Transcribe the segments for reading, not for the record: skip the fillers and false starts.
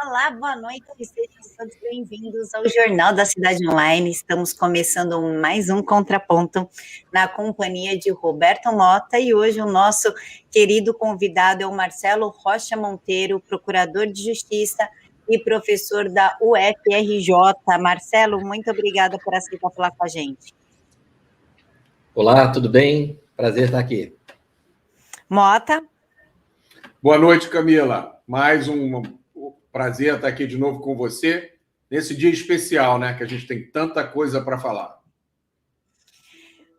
Olá, boa noite, sejam todos bem-vindos ao Jornal da Cidade Online. Estamos começando mais um Contraponto na companhia de Roberto Mota e hoje o nosso querido convidado é o Marcelo Rocha Monteiro, procurador de Justiça e professor da UFRJ. Marcelo, muito obrigada por aceitar falar com a gente. Olá, tudo bem? Prazer estar aqui. Mota. Boa noite, Camila. Mais um prazer estar aqui de novo com você, nesse dia especial, né? Que a gente tem tanta coisa para falar.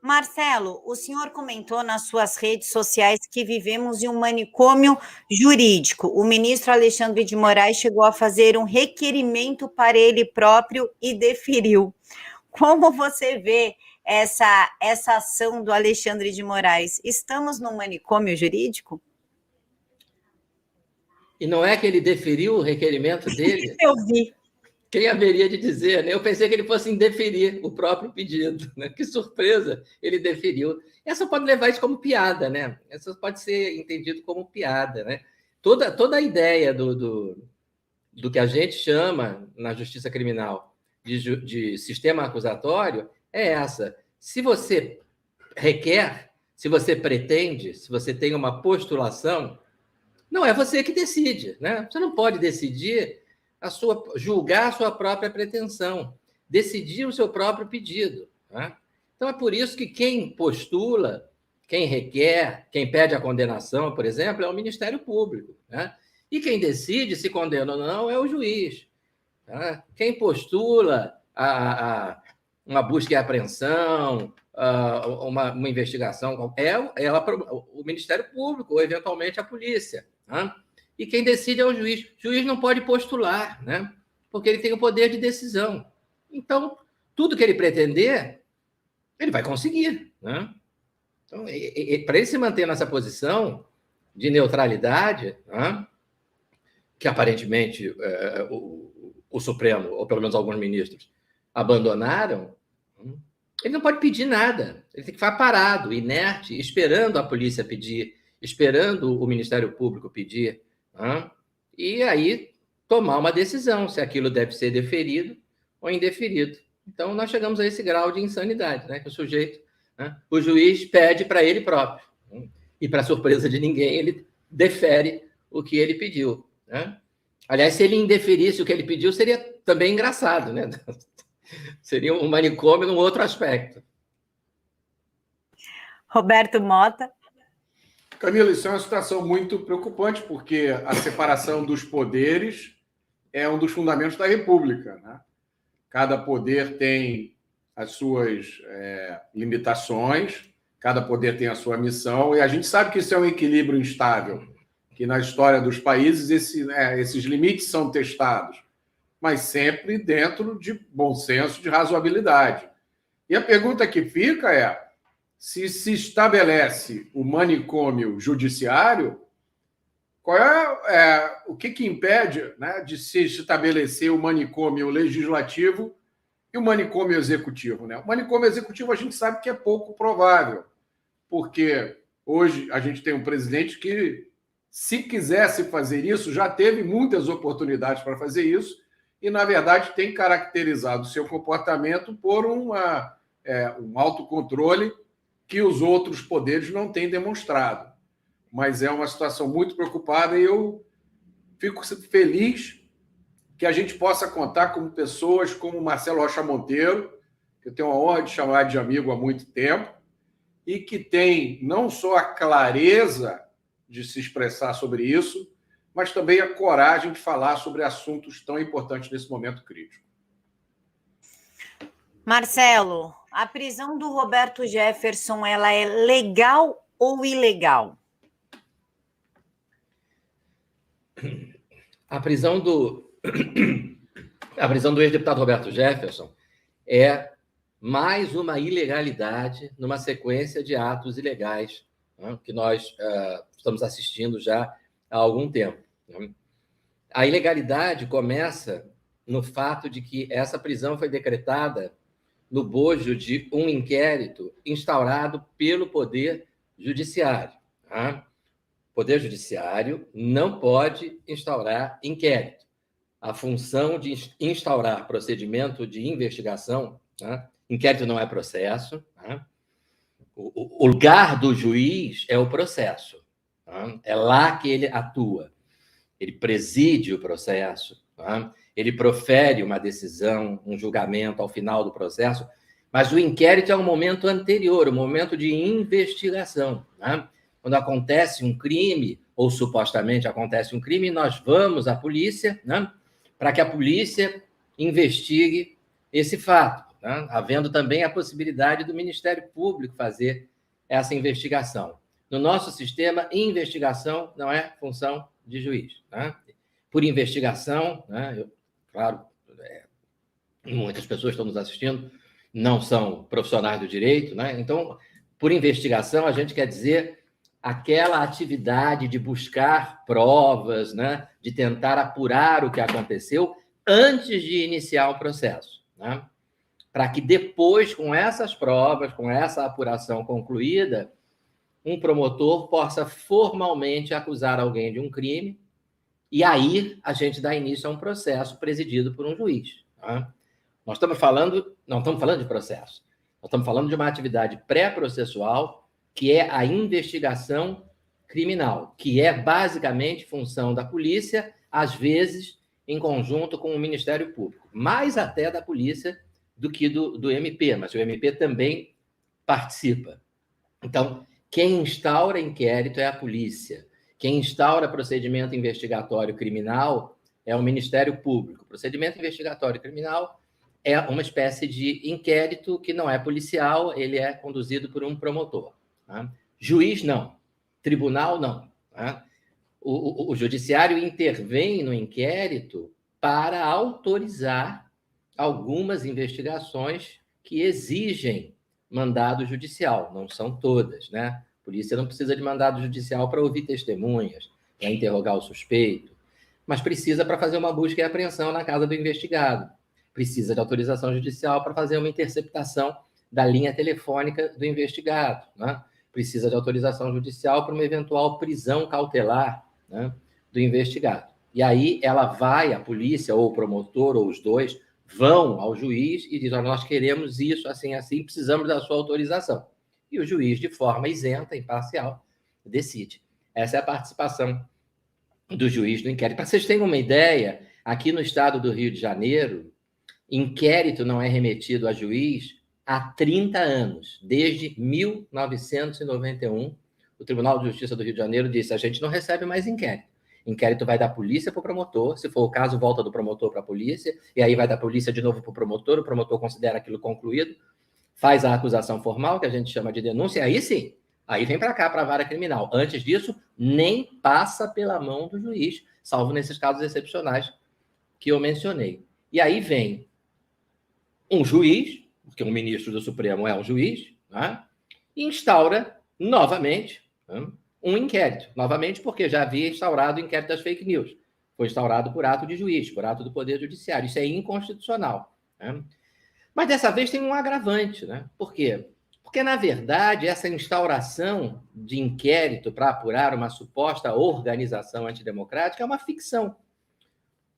Marcelo, o senhor comentou nas suas redes sociais que vivemos em um manicômio jurídico. O ministro Alexandre de Moraes chegou a fazer um requerimento para ele próprio e deferiu. Como você vê essa ação do Alexandre de Moraes? Estamos num manicômio jurídico? E não é que ele deferiu o requerimento dele? Eu vi. Quem haveria de dizer, né? Eu pensei que ele fosse indeferir o próprio pedido, né? Que surpresa, ele deferiu. Essa pode levar isso como piada, né? Essa pode ser entendido como piada, né? Toda a ideia do que a gente chama na justiça criminal de sistema acusatório é essa. Se você requer, se você pretende, se você tem uma postulação, não é você que decide, né? Você não pode decidir julgar a sua própria pretensão, decidir o seu próprio pedido, né? Então é por isso que quem postula, quem requer, quem pede a condenação, por exemplo, é o Ministério Público, né? E quem decide se condena ou não é o juiz, né? Quem postula uma busca e apreensão, uma investigação é o Ministério Público ou eventualmente a polícia, né? E quem decide é o juiz. O juiz não pode postular, né? Porque ele tem o poder de decisão. Então, tudo que ele pretender, ele vai conseguir, né? Então, para ele se manter nessa posição de neutralidade, né? Que aparentemente o Supremo, ou pelo menos alguns ministros, abandonaram, ele não pode pedir nada. Ele tem que ficar parado, inerte, esperando a polícia pedir, esperando o Ministério Público pedir, né? E aí tomar uma decisão se aquilo deve ser deferido ou indeferido. Então, nós chegamos a esse grau de insanidade, né? Que o sujeito, né? O juiz pede para ele próprio, né? E, para surpresa de ninguém, ele defere o que ele pediu, né? Aliás, se ele indeferisse o que ele pediu, seria também engraçado, né? Seria um manicômio num outro aspecto. Roberto Mota. Camila, isso é uma situação muito preocupante, porque a separação dos poderes é um dos fundamentos da República, né? Cada poder tem as suas limitações, cada poder tem a sua missão, e a gente sabe que isso é um equilíbrio instável, que na história dos países esses limites são testados, mas sempre dentro de bom senso, de razoabilidade. E a pergunta que fica é: se estabelece o manicômio judiciário, o que impede, né, de se estabelecer o manicômio legislativo e o manicômio executivo, né? O manicômio executivo a gente sabe que é pouco provável, porque hoje a gente tem um presidente que, se quisesse fazer isso, já teve muitas oportunidades para fazer isso e, na verdade, tem caracterizado o seu comportamento por um autocontrole que os outros poderes não têm demonstrado. Mas é uma situação muito preocupada e eu fico feliz que a gente possa contar com pessoas como Marcelo Rocha Monteiro, que eu tenho a honra de chamar de amigo há muito tempo, e que tem não só a clareza de se expressar sobre isso, mas também a coragem de falar sobre assuntos tão importantes nesse momento crítico. Marcelo, a prisão do Roberto Jefferson, ela é legal ou ilegal? A prisão do ex-deputado Roberto Jefferson é mais uma ilegalidade numa sequência de atos ilegais, né, que nós estamos assistindo já há algum tempo, né? A ilegalidade começa no fato de que essa prisão foi decretada no bojo de um inquérito instaurado pelo Poder Judiciário, tá? O Poder Judiciário não pode instaurar inquérito. a função de instaurar procedimento de investigação, né? Inquérito não é processo, né? O lugar do juiz é o processo, né? É lá que ele atua. Ele preside o processo, né? Ele profere uma decisão, um julgamento ao final do processo, mas o inquérito é um momento anterior, um momento de investigação, né? Quando acontece um crime, ou supostamente acontece um crime, nós vamos à polícia, né? Para que a polícia investigue esse fato, né? Havendo também a possibilidade do Ministério Público fazer essa investigação. No nosso sistema, investigação não é função de juiz, né? Por investigação, né? Claro, muitas pessoas estão nos assistindo, não são profissionais do direito, né? Então, por investigação, a gente quer dizer aquela atividade de buscar provas, né? De tentar apurar o que aconteceu antes de iniciar o processo, né? Para que depois, com essas provas, com essa apuração concluída, um promotor possa formalmente acusar alguém de um crime, e aí a gente dá início a um processo presidido por um juiz, tá? Não estamos falando de processo, nós estamos falando de uma atividade pré-processual, que é a investigação criminal, que é basicamente função da polícia, às vezes em conjunto com o Ministério Público, mais até da polícia do que do MP, mas o MP também participa. Então, quem instaura inquérito é a polícia. Quem instaura procedimento investigatório criminal é o Ministério Público. O procedimento investigatório criminal é uma espécie de inquérito que não é policial, ele é conduzido por um promotor, tá? Juiz, não. Tribunal, não, tá? O judiciário intervém no inquérito para autorizar algumas investigações que exigem mandado judicial, não são todas, né? A polícia não precisa de mandado judicial para ouvir testemunhas, para interrogar o suspeito, mas precisa para fazer uma busca e apreensão na casa do investigado. Precisa de autorização judicial para fazer uma interceptação da linha telefônica do investigado, né? Precisa de autorização judicial para uma eventual prisão cautelar, né, do investigado. E aí ela vai, a polícia, ou o promotor, ou os dois, vão ao juiz e dizem: nós queremos isso, assim, assim, precisamos da sua autorização. E o juiz, de forma isenta, imparcial, decide. Essa é a participação do juiz no inquérito. Para vocês terem uma ideia, aqui no estado do Rio de Janeiro, inquérito não é remetido a juiz há 30 anos, desde 1991. O Tribunal de Justiça do Rio de Janeiro disse: a gente não recebe mais inquérito. Inquérito vai da polícia para o promotor, se for o caso, volta do promotor para a polícia, e aí vai da polícia de novo para o promotor considera aquilo concluído, faz a acusação formal, que a gente chama de denúncia, aí sim, aí vem para cá, para a vara criminal. Antes disso, nem passa pela mão do juiz, salvo nesses casos excepcionais que eu mencionei. E aí vem um juiz, porque um ministro do Supremo é um juiz, né, e instaura novamente, né, um inquérito, novamente porque já havia instaurado o inquérito das fake news. Foi instaurado por ato de juiz, por ato do Poder Judiciário. Isso é inconstitucional, né? Mas dessa vez tem um agravante, né? Por quê? Porque, na verdade, essa instauração de inquérito para apurar uma suposta organização antidemocrática é uma ficção.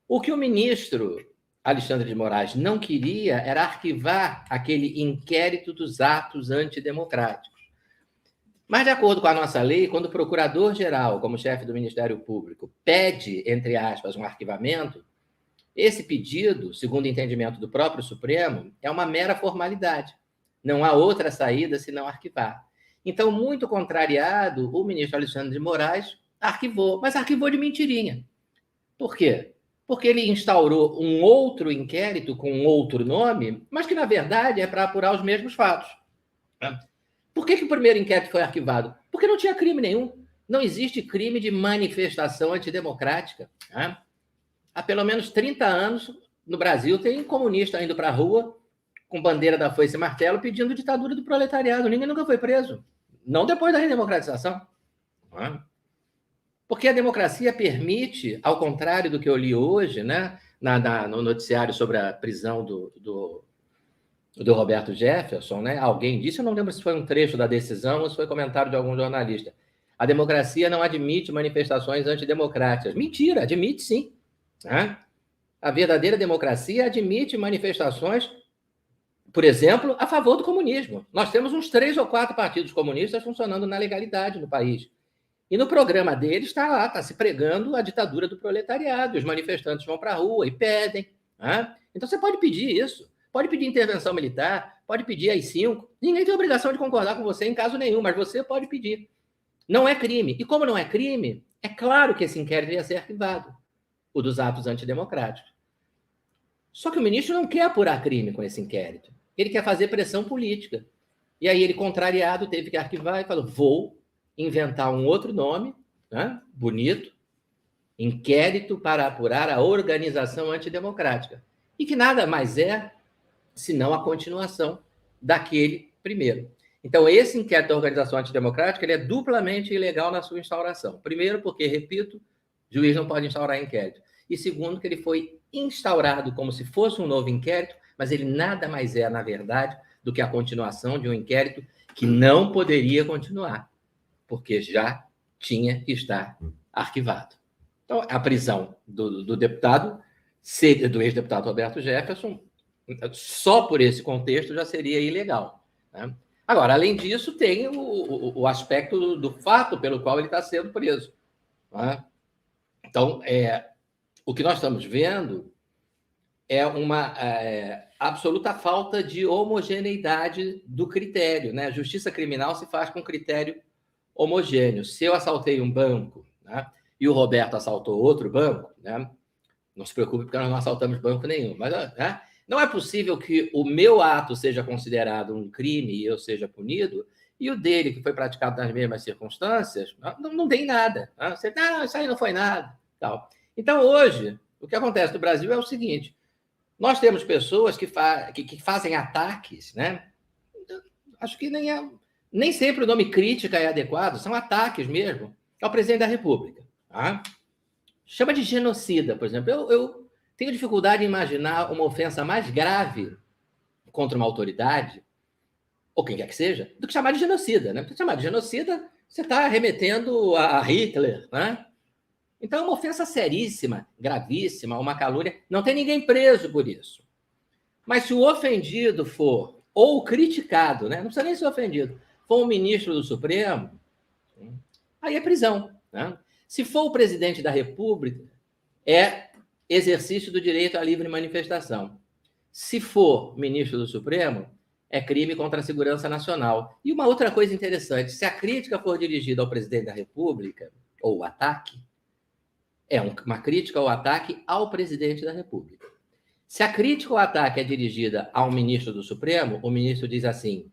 O que o ministro Alexandre de Moraes não queria era arquivar aquele inquérito dos atos antidemocráticos. Mas, de acordo com a nossa lei, quando o procurador-geral, como chefe do Ministério Público, pede, entre aspas, um arquivamento, esse pedido, segundo o entendimento do próprio Supremo, é uma mera formalidade. Não há outra saída senão arquivar. Então, muito contrariado, o ministro Alexandre de Moraes arquivou, mas arquivou de mentirinha. Por quê? Porque ele instaurou um outro inquérito com um outro nome, mas que, na verdade, é para apurar os mesmos fatos. Por que o primeiro inquérito foi arquivado? Porque não tinha crime nenhum. Não existe crime de manifestação antidemocrática. Né? Há pelo menos 30 anos, no Brasil, tem comunista indo para a rua com bandeira da foice e martelo pedindo ditadura do proletariado. Ninguém nunca foi preso. Não depois da redemocratização. Né? Porque a democracia permite, ao contrário do que eu li hoje, né, no noticiário sobre a prisão do Roberto Jefferson, né? Alguém disse, eu não lembro se foi um trecho da decisão ou se foi comentário de algum jornalista, a democracia não admite manifestações antidemocráticas. Mentira, admite sim. Né? A verdadeira democracia admite manifestações, por exemplo, a favor do comunismo. Nós temos uns 3 ou 4 partidos comunistas funcionando na legalidade no país. E no programa deles está lá, está se pregando a ditadura do proletariado. Os manifestantes vão para a rua e pedem. Né? Então você pode pedir isso. Pode pedir intervenção militar, pode pedir AI-5. Ninguém tem obrigação de concordar com você em caso nenhum, mas você pode pedir. Não é crime. E como não é crime, é claro que esse inquérito ia ser arquivado, o dos atos antidemocráticos. Só que o ministro não quer apurar crime com esse inquérito. Ele quer fazer pressão política. E aí ele, contrariado, teve que arquivar e falou, vou inventar um outro nome, né, bonito, inquérito para apurar a organização antidemocrática. E que nada mais é senão a continuação daquele primeiro. Então, esse inquérito da organização antidemocrática ele é duplamente ilegal na sua instauração. Primeiro, porque, repito, o juiz não pode instaurar inquérito. E segundo, que ele foi instaurado como se fosse um novo inquérito, mas ele nada mais é, na verdade, do que a continuação de um inquérito que não poderia continuar, porque já tinha que estar arquivado. Então, a prisão do deputado, do ex-deputado Roberto Jefferson, só por esse contexto já seria ilegal. Né? Agora, além disso, tem o aspecto do fato pelo qual ele está sendo preso. Né? Então, o que nós estamos vendo é uma absoluta falta de homogeneidade do critério. Né? A justiça criminal se faz com critério homogêneo. Se eu assaltei um banco, né, e o Roberto assaltou outro banco, né, não se preocupe porque nós não assaltamos banco nenhum, mas né, não é possível que o meu ato seja considerado um crime e eu seja punido, e o dele, que foi praticado nas mesmas circunstâncias, não tem nada. Né? Você, isso aí não foi nada. Tal. Então, hoje, o que acontece no Brasil é o seguinte, nós temos pessoas que fazem ataques, né? Acho que nem sempre o nome crítica é adequado, são ataques mesmo ao presidente da República. Tá? Chama de genocida, por exemplo. Eu tenho dificuldade em imaginar uma ofensa mais grave contra uma autoridade, ou quem quer que seja, do que chamar de genocida. Né? Porque chamar de genocida, você está remetendo a Hitler. Né? Então, é uma ofensa seríssima, gravíssima, uma calúnia. Não tem ninguém preso por isso. Mas se o ofendido for, ou criticado, né? Não precisa nem ser ofendido, for um ministro do Supremo, aí é prisão. Né? Se for o presidente da República, é exercício do direito à livre manifestação. Se for ministro do Supremo, é crime contra a segurança nacional. E uma outra coisa interessante, se a crítica for dirigida ao presidente da República, ou o ataque, é uma crítica ou ataque ao presidente da República. Se a crítica ou ataque é dirigida ao ministro do Supremo, o ministro diz assim,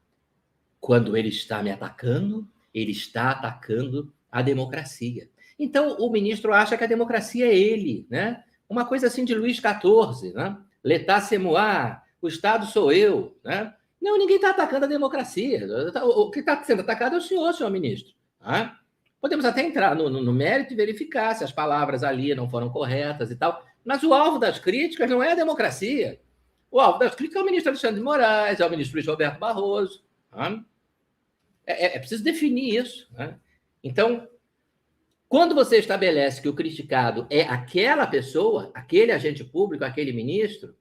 quando ele está me atacando, ele está atacando a democracia. Então, o ministro acha que a democracia é ele, né? Uma coisa assim de Luís XIV, né? L'état c'est moi, o Estado sou eu, né? Não, ninguém está atacando a democracia. O que está sendo atacado é o senhor ministro. Né? Podemos até entrar no mérito e verificar se as palavras ali não foram corretas e tal, mas o alvo das críticas não é a democracia. O alvo das críticas é o ministro Alexandre de Moraes, é o ministro Luiz Roberto Barroso. Né? É preciso definir isso. Né? Então, quando você estabelece que o criticado é aquela pessoa, aquele agente público, aquele ministro,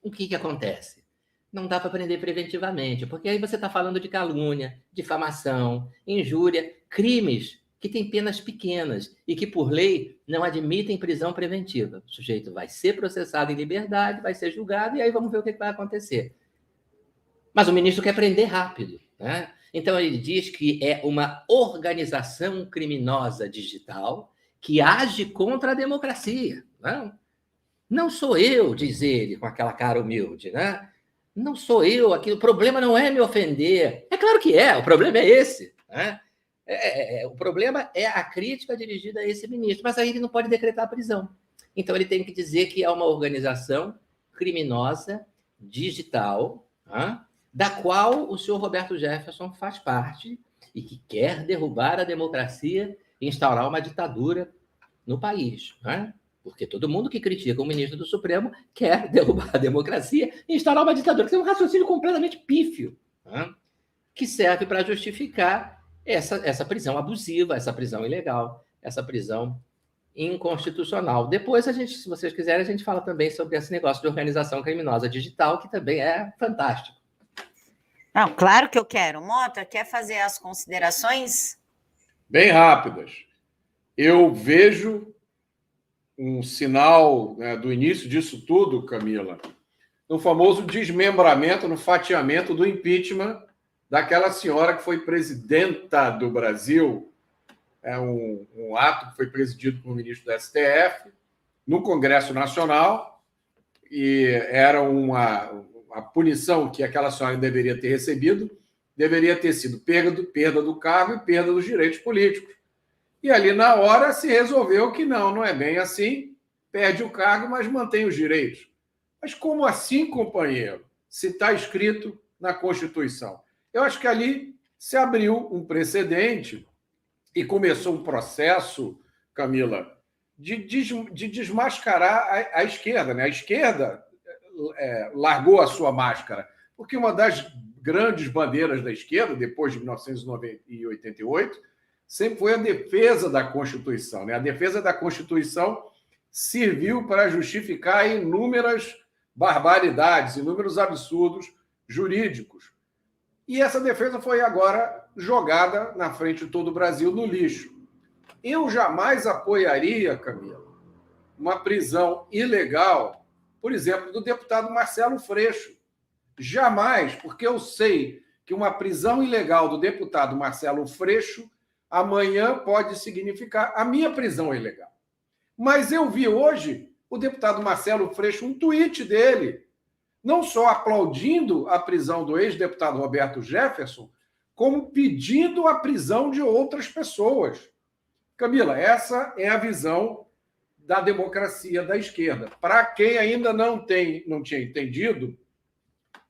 o que acontece? Não dá para prender preventivamente, porque aí você está falando de calúnia, difamação, injúria, crimes que têm penas pequenas e que, por lei, não admitem prisão preventiva. O sujeito vai ser processado em liberdade, vai ser julgado, e aí vamos ver o que vai acontecer. Mas o ministro quer prender rápido. Né? Então, ele diz que é uma organização criminosa digital que age contra a democracia. Né? Não sou eu, diz ele, com aquela cara humilde, né? Não sou eu, o problema não é me ofender. É claro que é, o problema é esse. Né? O problema é a crítica dirigida a esse ministro, mas aí ele não pode decretar a prisão. Então, ele tem que dizer que é uma organização criminosa, digital, da qual o senhor Roberto Jefferson faz parte e que quer derrubar a democracia e instaurar uma ditadura no país. Porque todo mundo que critica o ministro do Supremo quer derrubar a democracia e instaurar uma ditadura. Que é um raciocínio completamente pífio, que serve para justificar essa prisão abusiva, essa prisão ilegal, essa prisão inconstitucional. Depois, se vocês quiserem, a gente fala também sobre esse negócio de organização criminosa digital, que também é fantástico. Não, claro que eu quero. Mota, quer fazer as considerações? Bem rápidas. Eu vejo um sinal, né, do início disso tudo, Camila, no famoso desmembramento, no fatiamento do impeachment daquela senhora que foi presidenta do Brasil. É um ato que foi presidido por um ministro do STF no Congresso Nacional, e era a punição que aquela senhora deveria ter recebido, deveria ter sido perda do cargo e perda dos direitos políticos. E ali, na hora, se resolveu que não é bem assim, perde o cargo, mas mantém os direitos. Mas como assim, companheiro, se está escrito na Constituição? Eu acho que ali se abriu um precedente e começou um processo, Camila, de desmascarar a esquerda. Né? A esquerda largou a sua máscara, porque uma das grandes bandeiras da esquerda, depois de 1988, sempre foi a defesa da Constituição. Né? A defesa da Constituição serviu para justificar inúmeras barbaridades, inúmeros absurdos jurídicos. E essa defesa foi agora jogada na frente de todo o Brasil no lixo. Eu jamais apoiaria, Camila, uma prisão ilegal, por exemplo, do deputado Marcelo Freixo. Jamais, porque eu sei que uma prisão ilegal do deputado Marcelo Freixo amanhã pode significar a minha prisão ilegal. Mas eu vi hoje o deputado Marcelo Freixo, um tweet dele, não só aplaudindo a prisão do ex-deputado Roberto Jefferson, como pedindo a prisão de outras pessoas. Camila, essa é a visão da democracia da esquerda. Para quem ainda não tinha entendido,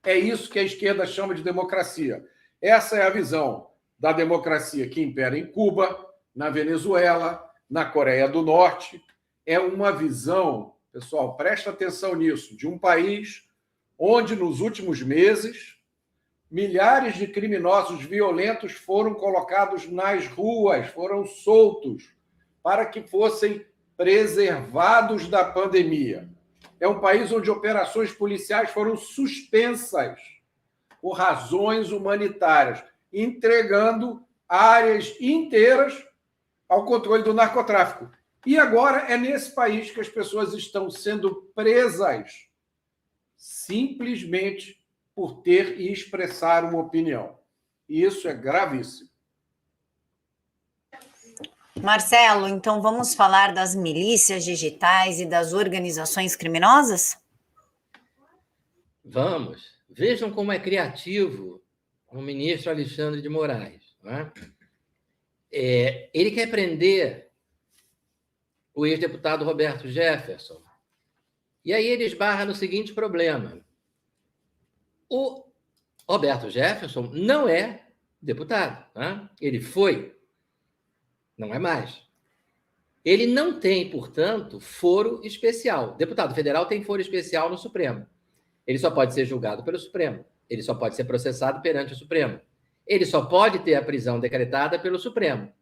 é isso que a esquerda chama de democracia. Essa é a visão da democracia que impera em Cuba, na Venezuela, na Coreia do Norte. É uma visão, pessoal, presta atenção nisso, de um país onde, nos últimos meses, milhares de criminosos violentos foram colocados nas ruas, foram soltos, para que fossem preservados da pandemia. É um país onde operações policiais foram suspensas por razões humanitárias, entregando áreas inteiras ao controle do narcotráfico. E agora é nesse país que as pessoas estão sendo presas simplesmente por ter e expressar uma opinião. E isso é gravíssimo. Marcelo, então vamos falar das milícias digitais e das organizações criminosas? Vamos. Vejam como é criativo o ministro Alexandre de Moraes. Não é? Ele quer prender o ex-deputado Roberto Jefferson. E aí ele esbarra no seguinte problema. O Roberto Jefferson não é deputado. Né? Ele foi, não é mais. Ele não tem, portanto, foro especial. Deputado federal tem foro especial no Supremo. Ele só pode ser julgado pelo Supremo. Ele só pode ser processado perante o Supremo. Ele só pode ter a prisão decretada pelo Supremo.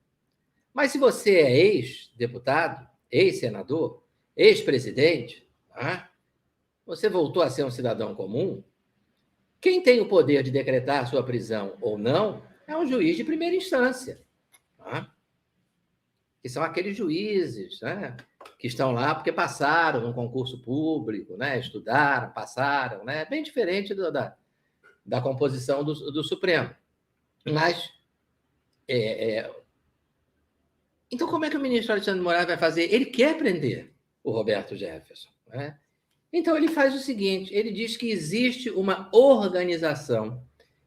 Mas se você é ex-deputado, ex-senador, ex-presidente, tá? Você voltou a ser um cidadão comum, quem tem o poder de decretar sua prisão ou não é um juiz de primeira instância. Tá? Que são aqueles juízes, né, que estão lá porque passaram num concurso público, né, estudaram, passaram, né, bem diferente da composição do Supremo. Mas, então, como é que o ministro Alexandre de Moraes vai fazer? Ele quer prender o Roberto Jefferson. Né? Então, ele faz o seguinte, ele diz que existe uma organização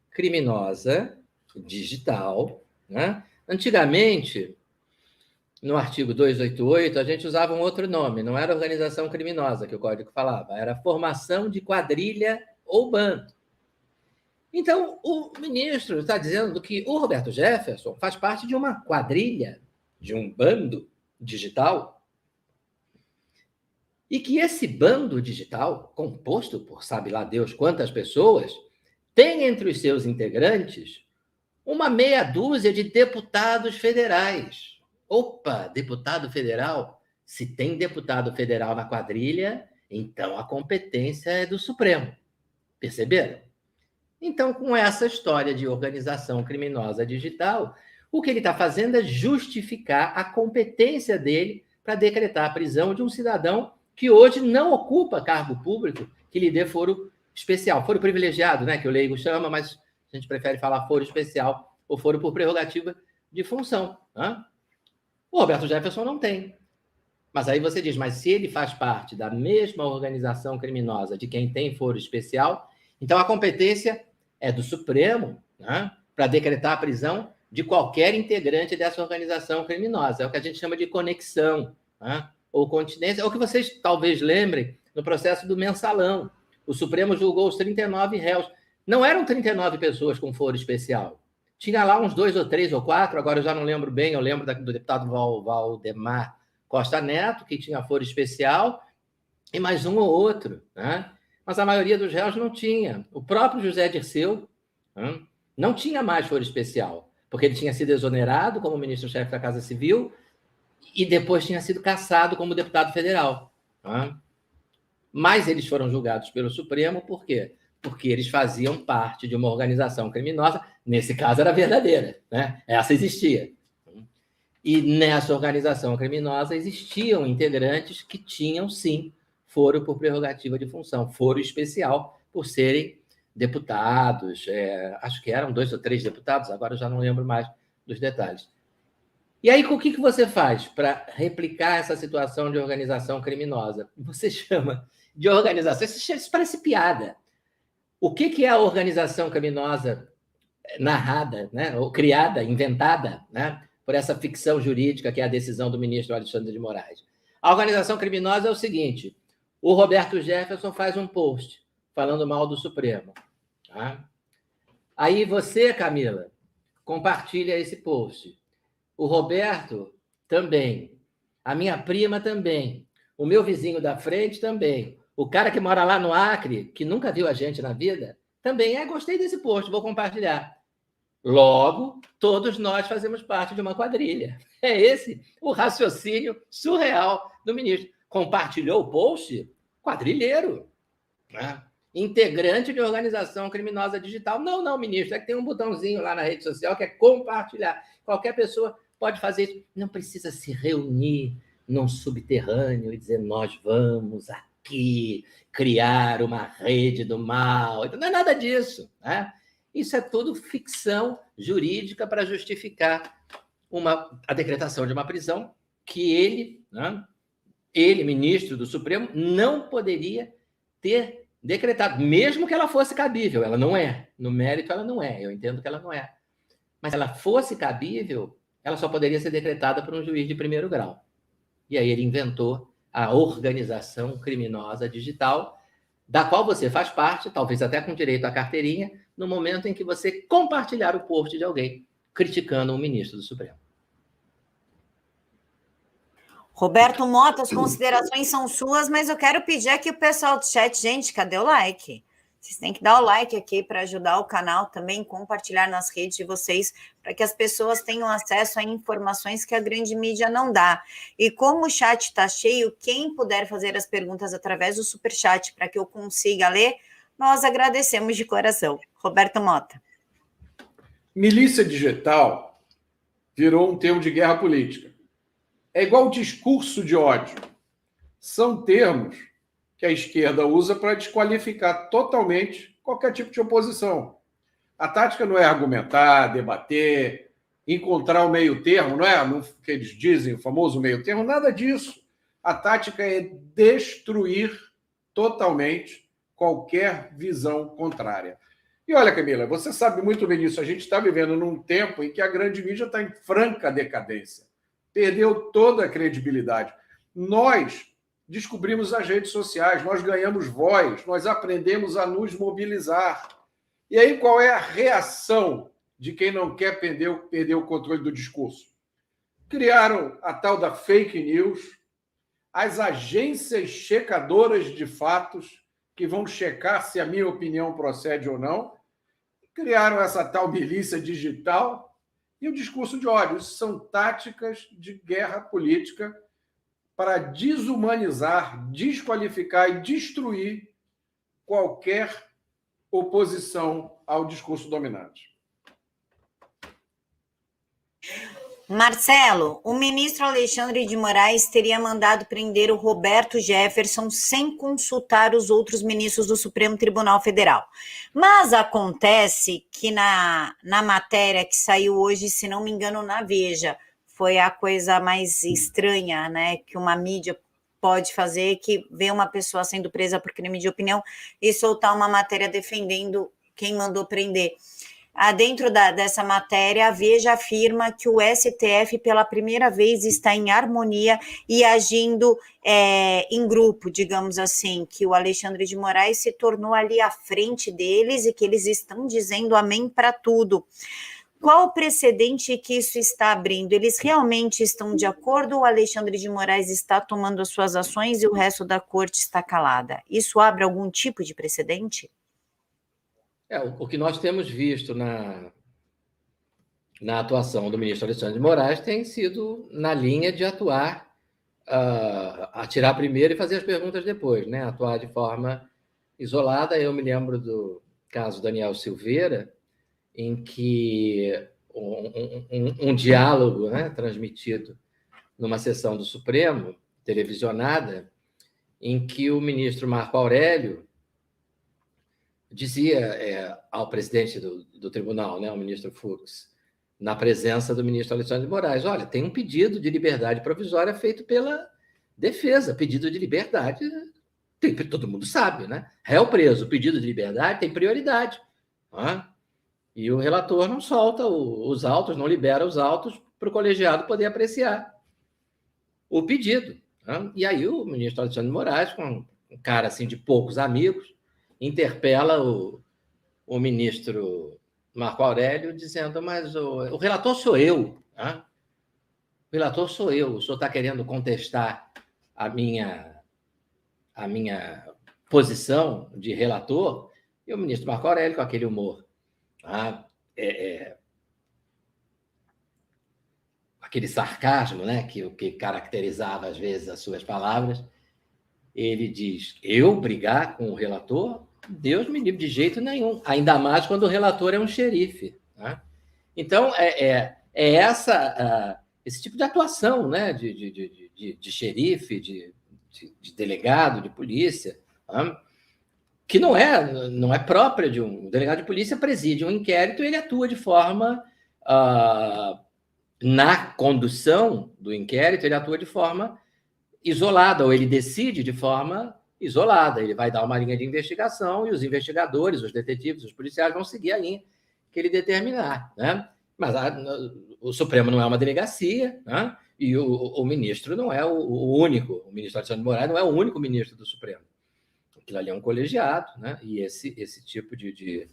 criminosa digital. Né? Antigamente, no artigo 288, a gente usava um outro nome, não era organização criminosa que o Código falava, era formação de quadrilha ou bando. Então, o ministro está dizendo que o Roberto Jefferson faz parte de uma quadrilha, de um bando digital, e que esse bando digital, composto por sabe lá Deus quantas pessoas, tem entre os seus integrantes uma meia dúzia de deputados federais. Opa, deputado federal Se tem deputado federal na quadrilha, então a competência é do Supremo. Perceberam? Então, com essa história de organização criminosa digital, o que ele está fazendo é justificar a competência dele para decretar a prisão de um cidadão que hoje não ocupa cargo público que lhe dê foro especial. Foro privilegiado, né, que o leigo chama, mas a gente prefere falar foro especial ou foro por prerrogativa de função. Né? O Roberto Jefferson não tem. Mas aí você diz, mas se ele faz parte da mesma organização criminosa de quem tem foro especial, então a competência é do Supremo, né, para decretar a prisão de qualquer integrante dessa organização criminosa. É o que a gente chama de conexão, né, ou continência, ou que vocês talvez lembrem no processo do mensalão. O Supremo julgou os 39 réus. Não eram 39 pessoas com foro especial. Tinha lá uns 2 ou 3 ou 4, agora eu já não lembro bem, eu lembro do deputado Valdemar Costa Neto, que tinha foro especial, e mais um ou outro, né? Mas a maioria dos réus não tinha. O próprio José Dirceu, né, não tinha mais foro especial, porque ele tinha sido exonerado como ministro-chefe da Casa Civil e depois tinha sido cassado como deputado federal. Né? Mas eles foram julgados pelo Supremo, por quê? Porque eles faziam parte de uma organização criminosa, nesse caso era verdadeira, né? Essa existia. E nessa organização criminosa existiam integrantes que tinham, sim, foro por prerrogativa de função, foro especial por serem deputados, acho que eram 2 ou 3 deputados, agora eu já não lembro mais dos detalhes. E aí, o que você faz para replicar essa situação de organização criminosa? Você chama de organização, isso parece piada. O que é a organização criminosa narrada, né, ou criada, inventada, né, por essa ficção jurídica que é a decisão do ministro Alexandre de Moraes? A organização criminosa é o seguinte: o Roberto Jefferson faz um post falando mal do Supremo. Tá? Aí você, Camila, compartilha esse post. O Roberto também. A minha prima também. O meu vizinho da frente também. O cara que mora lá no Acre, que nunca viu a gente na vida, também gostei desse post, vou compartilhar. Logo, todos nós fazemos parte de uma quadrilha. É esse o raciocínio surreal do ministro. Compartilhou o post? Quadrilheiro. Né? Integrante de organização criminosa digital. Não, ministro, é que tem um botãozinho lá na rede social que é compartilhar. Qualquer pessoa pode fazer isso. Não precisa se reunir num subterrâneo e dizer nós vamos aqui criar uma rede do mal. Não é nada disso, né? Isso é tudo ficção jurídica para justificar a decretação de uma prisão que ele, né, ministro do Supremo, não poderia ter decretado, mesmo que ela fosse cabível. Ela não é. No mérito, ela não é. Eu entendo que ela não é. Mas se ela fosse cabível, ela só poderia ser decretada por um juiz de primeiro grau. E aí ele inventou a organização criminosa digital, da qual você faz parte, talvez até com direito à carteirinha, no momento em que você compartilhar o post de alguém criticando um ministro do Supremo. Roberto Mota, as considerações são suas, mas eu quero pedir aqui o pessoal do chat, gente, cadê o like? Vocês têm que dar o like aqui para ajudar o canal também, compartilhar nas redes de vocês, para que as pessoas tenham acesso a informações que a grande mídia não dá. E como o chat está cheio, quem puder fazer as perguntas através do superchat para que eu consiga ler, nós agradecemos de coração. Roberto Mota. Milícia digital virou um termo de guerra política. É igual discurso de ódio. São termos que a esquerda usa para desqualificar totalmente qualquer tipo de oposição. A tática não é argumentar, debater, encontrar o meio termo, não é o que eles dizem, o famoso meio termo, nada disso. A tática é destruir totalmente qualquer visão contrária. E olha, Camila, você sabe muito bem disso, a gente está vivendo num tempo em que a grande mídia está em franca decadência. Perdeu toda a credibilidade. Nós descobrimos as redes sociais, nós ganhamos voz, nós aprendemos a nos mobilizar. E aí qual é a reação de quem não quer perder o controle do discurso? Criaram a tal da fake news, as agências checadoras de fatos, que vão checar se a minha opinião procede ou não, criaram essa tal milícia digital e o discurso de ódio. Isso são táticas de guerra política para desumanizar, desqualificar e destruir qualquer oposição ao discurso dominante. Marcelo, o ministro Alexandre de Moraes teria mandado prender o Roberto Jefferson sem consultar os outros ministros do Supremo Tribunal Federal. Mas acontece que na matéria que saiu hoje, se não me engano, na Veja, foi a coisa mais estranha, né, que uma mídia pode fazer, que vê uma pessoa sendo presa por crime de opinião e soltar uma matéria defendendo quem mandou prender. Dentro dessa matéria, a Veja afirma que o STF, pela primeira vez, está em harmonia e agindo em grupo, digamos assim, que o Alexandre de Moraes se tornou ali à frente deles e que eles estão dizendo amém para tudo. Qual o precedente que isso está abrindo? Eles realmente estão de acordo ou o Alexandre de Moraes está tomando as suas ações e o resto da corte está calada? Isso abre algum tipo de precedente? O que nós temos visto na atuação do ministro Alexandre de Moraes tem sido na linha de atuar, atirar primeiro e fazer as perguntas depois, né? Atuar de forma isolada. Eu me lembro do caso Daniel Silveira, em que um diálogo, né, transmitido numa sessão do Supremo, televisionada, em que o ministro Marco Aurélio dizia ao presidente do tribunal, né, o ministro Fux, na presença do ministro Alexandre de Moraes, olha, tem um pedido de liberdade provisória feito pela defesa. Pedido de liberdade, todo mundo sabe, né? Réu preso, pedido de liberdade tem prioridade. E o relator não solta os autos, não libera os autos para o colegiado poder apreciar o pedido. E aí o ministro Alexandre de Moraes, com um cara assim de poucos amigos, interpela o ministro Marco Aurélio, dizendo, mas o relator sou eu. O relator sou eu. O senhor está querendo contestar a minha posição de relator? E o ministro Marco Aurélio, com aquele humor, aquele sarcasmo, né, que caracterizava, às vezes, as suas palavras, ele diz, eu brigar com o relator? Deus me livre, de jeito nenhum. Ainda mais quando o relator é um xerife. Então, esse tipo de atuação, né, de xerife, de delegado de polícia, que não é própria de um delegado de polícia. Preside um inquérito e ele atua de forma... na condução do inquérito, ele atua de forma isolada, ou ele decide de forma isolada. Ele vai dar uma linha de investigação e os investigadores, os detetives, os policiais vão seguir a linha que ele determinar, né? Mas o Supremo não é uma delegacia, né? E o ministro não é o único, o ministro Alexandre de Moraes não é o único ministro do Supremo. Aquilo ali é um colegiado, né? E esse tipo de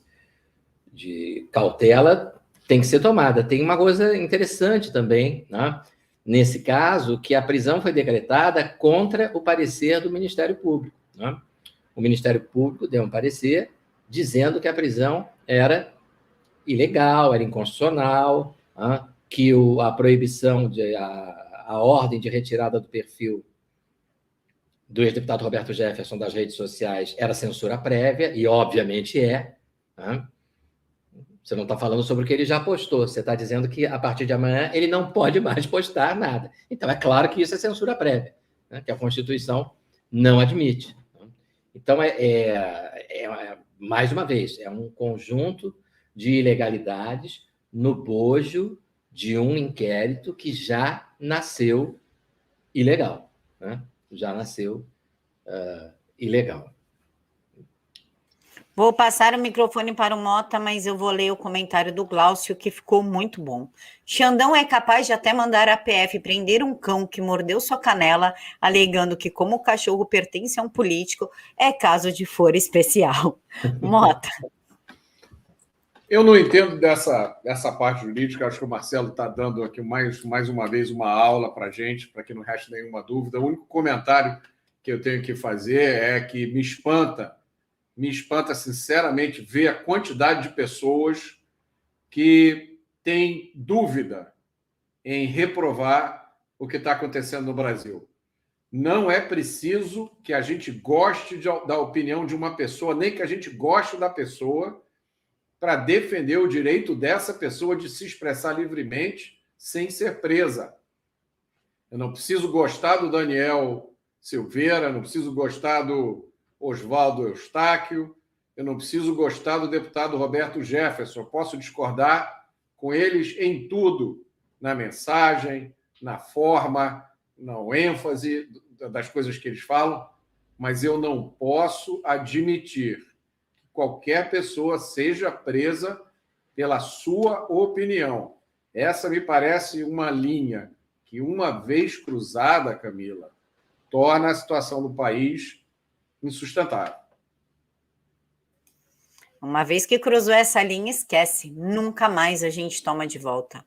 cautela tem que ser tomada. Tem uma coisa interessante também, né? Nesse caso, que a prisão foi decretada contra o parecer do Ministério Público, né? O Ministério Público deu um parecer dizendo que a prisão era ilegal, era inconstitucional, né? Que a proibição, a ordem de retirada do perfil do ex-deputado Roberto Jefferson das redes sociais era censura prévia, e obviamente né? Você não está falando sobre o que ele já postou, você está dizendo que a partir de amanhã ele não pode mais postar nada. Então, é claro que isso é censura prévia, né? Que a Constituição não admite. Então, mais uma vez, é um conjunto de ilegalidades no bojo de um inquérito que já nasceu ilegal, né? Já nasceu ilegal. Vou passar o microfone para o Mota, mas eu vou ler o comentário do Glaucio, que ficou muito bom. Xandão é capaz de até mandar a PF prender um cão que mordeu sua canela, alegando que, como o cachorro pertence a um político, é caso de foro especial. Mota. Eu não entendo dessa parte jurídica. Acho que o Marcelo está dando aqui mais uma vez uma aula para a gente, para que não reste nenhuma dúvida. O único comentário que eu tenho que fazer é que me espanta sinceramente ver a quantidade de pessoas que têm dúvida em reprovar o que está acontecendo no Brasil. não é preciso que a gente goste da opinião de uma pessoa, nem que a gente goste da pessoa, para defender o direito dessa pessoa de se expressar livremente sem ser presa. Eu não preciso gostar do Daniel Silveira, não preciso gostar do Oswaldo Eustáquio, eu não preciso gostar do deputado Roberto Jefferson, eu posso discordar com eles em tudo, na mensagem, na forma, na ênfase das coisas que eles falam, mas eu não posso admitir que qualquer pessoa seja presa pela sua opinião. Essa me parece uma linha que, uma vez cruzada, Camila, torna a situação do país insustentável. Uma vez que cruzou essa linha, esquece, nunca mais a gente toma de volta.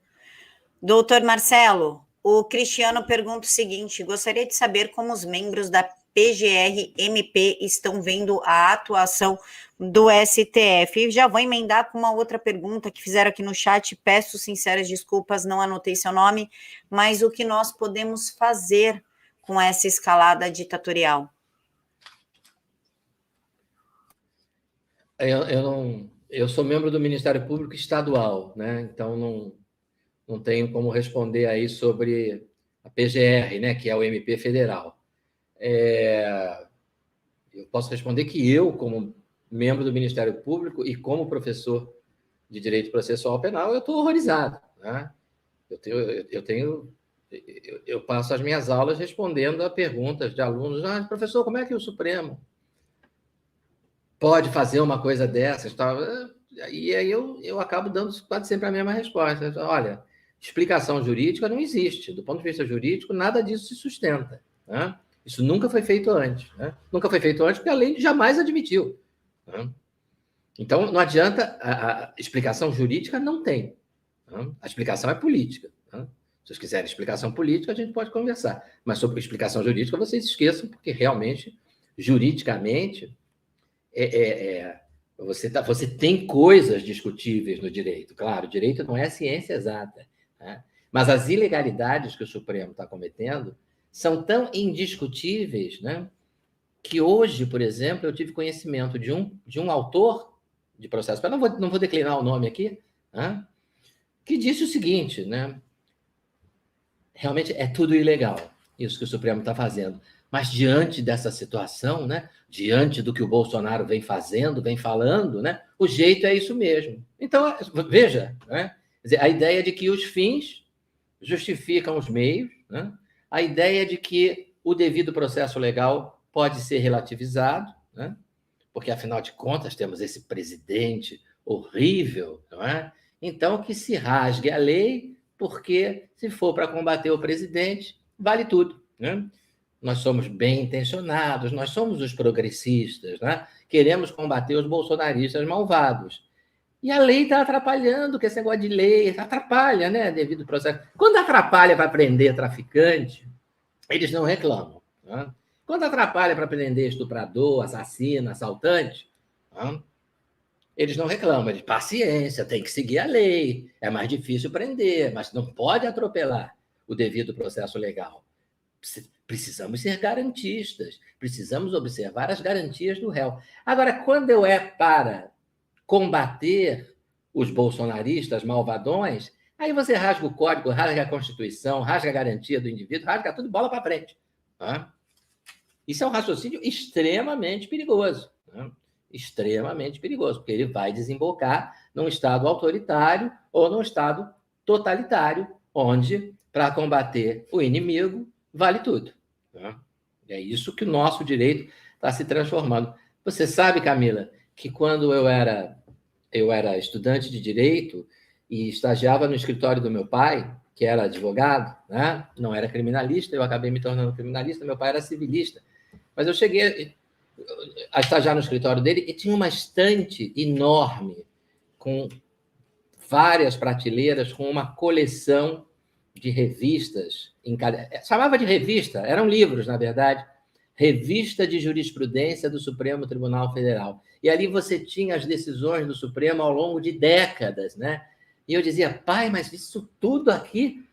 Doutor Marcelo, o Cristiano pergunta o seguinte: gostaria de saber como os membros da PGR-MP estão vendo a atuação do STF. E já vou emendar com uma outra pergunta que fizeram aqui no chat. Peço sinceras desculpas, não anotei seu nome, mas o que nós podemos fazer com essa escalada ditatorial? Eu sou membro do Ministério Público Estadual, né? Então não tenho como responder aí sobre a PGR, né? Que é o MP federal. Eu posso responder que eu, como membro do Ministério Público e como professor de Direito Processual Penal, eu estou horrorizado, né? Eu passo as minhas aulas respondendo a perguntas de alunos: professor, como é que o Supremo pode fazer uma coisa dessas? E aí eu acabo dando quase sempre a mesma resposta. Olha, explicação jurídica não existe. Do ponto de vista jurídico, nada disso se sustenta, né? Isso nunca foi feito antes, né? Nunca foi feito antes porque a lei jamais admitiu, né? Então, não adianta, a explicação jurídica não tem, né? A explicação é política, né? Se vocês quiserem explicação política, a gente pode conversar. Mas sobre explicação jurídica, vocês esqueçam, porque realmente, juridicamente, você tem coisas discutíveis no direito. Claro, o direito não é ciência exata, né? Mas as ilegalidades que o Supremo está cometendo são tão indiscutíveis, né, que hoje, por exemplo, eu tive conhecimento de um autor de processo, não vou declinar o nome aqui, né, que disse o seguinte, né: realmente é tudo ilegal, isso que o Supremo está fazendo, mas diante dessa situação, né, diante do que o Bolsonaro vem fazendo, vem falando, né, o jeito é isso mesmo. Então, veja, né, a ideia de que os fins justificam os meios, né, a ideia de que o devido processo legal pode ser relativizado, né, porque, afinal de contas, temos esse presidente horrível, não é? Então, que se rasgue a lei, porque, se for para combater o presidente, vale tudo, né? Nós somos bem intencionados, nós somos os progressistas, né? Queremos combater os bolsonaristas malvados. E a lei está atrapalhando, que esse negócio de lei atrapalha, né? Devido ao processo. Quando atrapalha para prender traficante, eles não reclamam, né? Quando atrapalha para prender estuprador, assassino, assaltante, né, eles não reclamam. Eles, paciência, tem que seguir a lei, é mais difícil prender, mas não pode atropelar o devido processo legal. Precisamos ser garantistas, precisamos observar as garantias do réu. Agora, quando é para combater os bolsonaristas malvadões, aí você rasga o código, rasga a Constituição, rasga a garantia do indivíduo, rasga tudo, bola para frente, né? Isso é um raciocínio extremamente perigoso, né? Extremamente perigoso, porque ele vai desembocar num Estado autoritário ou num Estado totalitário, onde, para combater o inimigo, vale tudo, né? É isso que o nosso direito está se transformando. Você sabe, Camila, que quando eu era estudante de direito e estagiava no escritório do meu pai, que era advogado, né? Não era criminalista, eu acabei me tornando criminalista, meu pai era civilista. Mas eu cheguei a estagiar no escritório dele e tinha uma estante enorme, com várias prateleiras, com uma coleção de revistas. Chamava de revista, eram livros, na verdade. Revista de Jurisprudência do Supremo Tribunal Federal. E ali você tinha as decisões do Supremo ao longo de décadas, né? E eu dizia: pai, mas isso tudo aqui...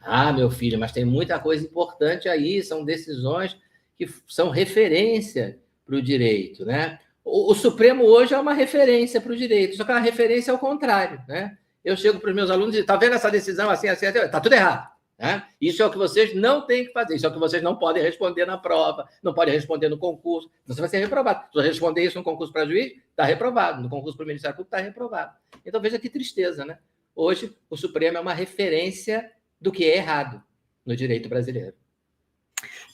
Ah, meu filho, mas tem muita coisa importante aí, são decisões que são referência para o direito, né? O Supremo hoje é uma referência para o direito, só que é uma referência ao contrário, né? Eu chego para os meus alunos e digo, tá vendo essa decisão assim, assim, assim? Tá tudo errado, né? Isso é o que vocês não têm que fazer, isso é o que vocês não podem responder na prova, não podem responder no concurso, você vai ser reprovado. Se você responder isso no concurso para juiz, está reprovado, no concurso para o Ministério Público, está reprovado. Então, veja que tristeza, né? Hoje, o Supremo é uma referência do que é errado no direito brasileiro.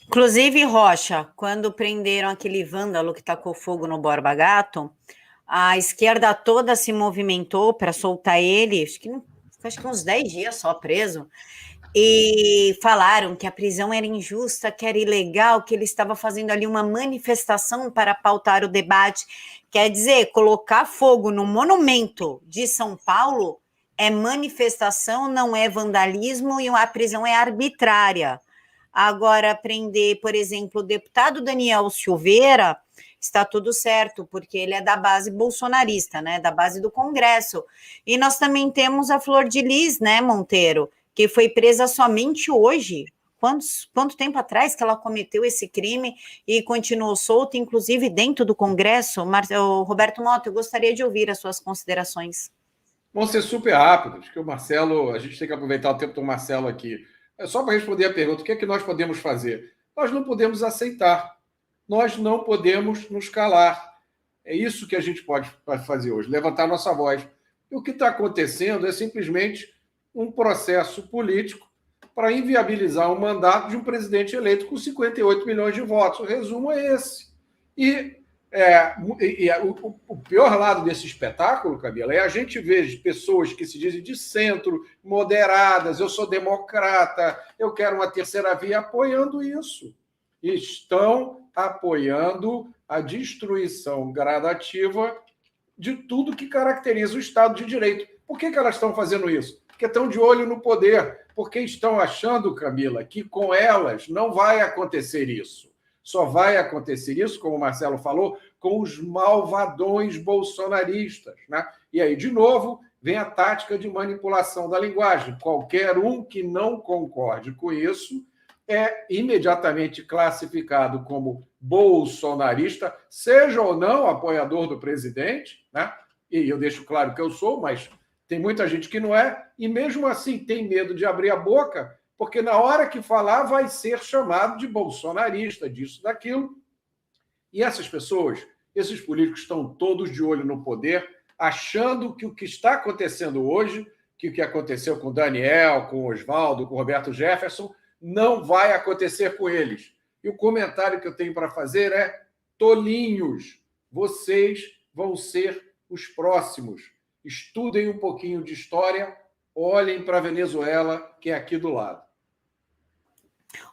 Inclusive, Rocha, quando prenderam aquele vândalo que tacou fogo no Borba Gato, a esquerda toda se movimentou para soltar ele, acho que uns 10 dias só preso, e falaram que a prisão era injusta, que era ilegal, que ele estava fazendo ali uma manifestação para pautar o debate. Quer dizer, colocar fogo no monumento de São Paulo é manifestação, não é vandalismo, e a prisão é arbitrária. Agora, prender, por exemplo, o deputado Daniel Silveira, está tudo certo, porque ele é da base bolsonarista, né, da base do Congresso. E nós também temos a Flor de Lis, né, Monteiro, que foi presa somente hoje. Quanto tempo atrás que ela cometeu esse crime e continuou solta, inclusive dentro do Congresso? Roberto Mota, eu gostaria de ouvir as suas considerações. Vão ser super rápidos, que o Marcelo, a gente tem que aproveitar o tempo do Marcelo aqui. É só para responder a pergunta, o que é que nós podemos fazer? Nós não podemos aceitar, nós não podemos nos calar. É isso que a gente pode fazer hoje, levantar nossa voz. E o que está acontecendo é simplesmente um processo político para inviabilizar o mandato de um presidente eleito com 58 milhões de votos. O resumo é esse. O pior lado desse espetáculo, Camila, é a gente ver pessoas que se dizem de centro, moderadas, eu sou democrata, eu quero uma terceira via, apoiando isso. Estão apoiando a destruição gradativa de tudo que caracteriza o Estado de Direito. Por que elas estão fazendo isso? Porque estão de olho no poder, porque estão achando, Camila, que com elas não vai acontecer isso. Só vai acontecer isso, como o Marcelo falou, com os malvadões bolsonaristas, né? E aí, de novo, vem a tática de manipulação da linguagem. Qualquer um que não concorde com isso é imediatamente classificado como bolsonarista, seja ou não apoiador do presidente, né? E eu deixo claro que eu sou, mas tem muita gente que não é, e mesmo assim tem medo de abrir a boca, porque na hora que falar vai ser chamado de bolsonarista, disso, daquilo. E essas pessoas, esses políticos estão todos de olho no poder, achando que o que está acontecendo hoje, que o que aconteceu com o Daniel, com o Oswaldo, com o Roberto Jefferson, não vai acontecer com eles. E o comentário que eu tenho para fazer é: tolinhos, vocês vão ser os próximos. Estudem um pouquinho de história, olhem para a Venezuela, que é aqui do lado.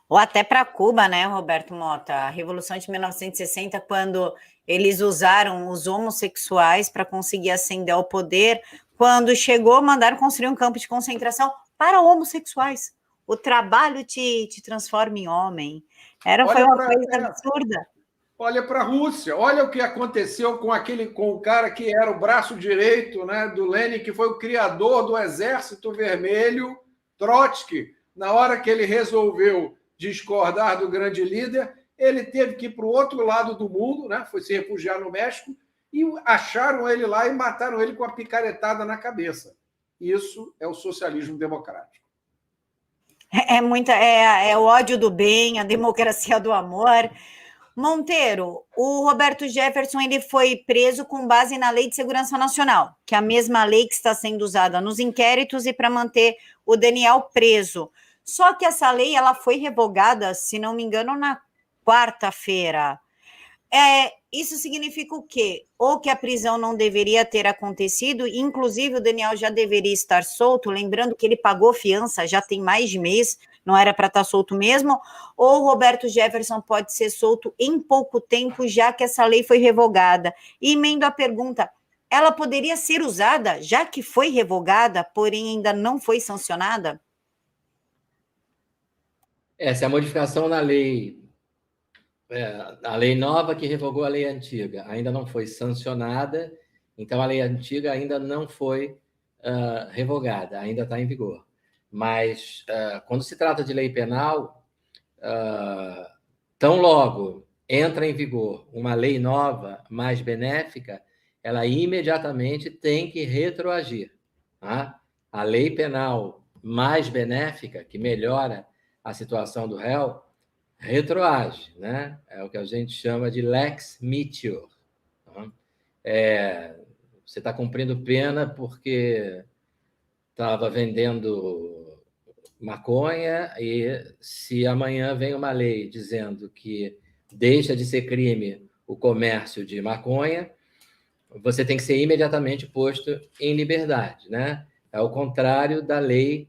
Ou até para Cuba, né, Roberto Mota? A Revolução de 1960, quando eles usaram os homossexuais para conseguir ascender ao poder, quando chegou, mandaram construir um campo de concentração para homossexuais. O trabalho te transforma em homem. Foi uma coisa absurda. Olha para a Rússia, olha o que aconteceu com o cara que era o braço direito, né, do Lenin, que foi o criador do Exército Vermelho, Trotsky. Na hora que ele resolveu discordar do grande líder, ele teve que ir para o outro lado do mundo, né, foi se refugiar no México, e acharam ele lá e mataram ele com a picaretada na cabeça. Isso é o socialismo democrático. É o ódio do bem, a democracia do amor. Monteiro, o Roberto Jefferson ele foi preso com base na Lei de Segurança Nacional, que é a mesma lei que está sendo usada nos inquéritos e para manter o Daniel preso. Só que essa lei ela foi revogada, se não me engano, na quarta-feira. Isso significa o quê? Ou que a prisão não deveria ter acontecido, inclusive o Daniel já deveria estar solto, lembrando que ele pagou fiança já tem mais de mês, não era para estar solto mesmo, ou o Roberto Jefferson pode ser solto em pouco tempo, já que essa lei foi revogada. E emendo a pergunta, ela poderia ser usada, já que foi revogada, porém ainda não foi sancionada? Se a modificação na lei, a lei nova que revogou a lei antiga, ainda não foi sancionada, então a lei antiga ainda não foi revogada, ainda está em vigor. Mas, quando se trata de lei penal, tão logo entra em vigor uma lei nova, mais benéfica, ela imediatamente tem que retroagir. Tá? A lei penal mais benéfica, que melhora a situação do réu, retroage, né? É o que a gente chama de lex meteor. Tá? Você está cumprindo pena porque estava vendendo maconha e se amanhã vem uma lei dizendo que deixa de ser crime o comércio de maconha, você tem que ser imediatamente posto em liberdade, né? É o contrário da lei,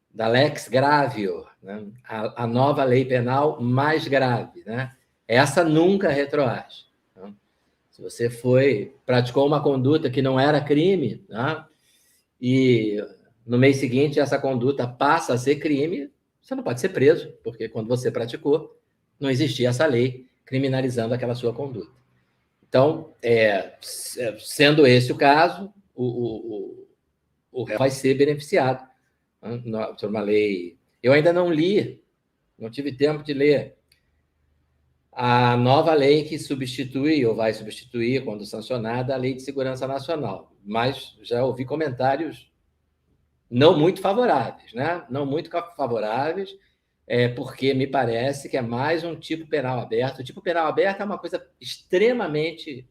da lex gravior, né? A nova lei penal mais grave, né? Essa nunca retroage. Né? Se você praticou uma conduta que não era crime, né? E no mês seguinte essa conduta passa a ser crime, você não pode ser preso, porque quando você praticou, não existia essa lei criminalizando aquela sua conduta. Então, sendo esse o caso, o réu vai ser beneficiado, né, por uma lei. Eu ainda não li, não tive tempo de ler a nova lei que substitui, ou vai substituir, quando sancionada, a Lei de Segurança Nacional. Mas já ouvi comentários não muito favoráveis, né? Não muito favoráveis, porque me parece que é mais um tipo penal aberto. O tipo penal aberto é uma coisa extremamente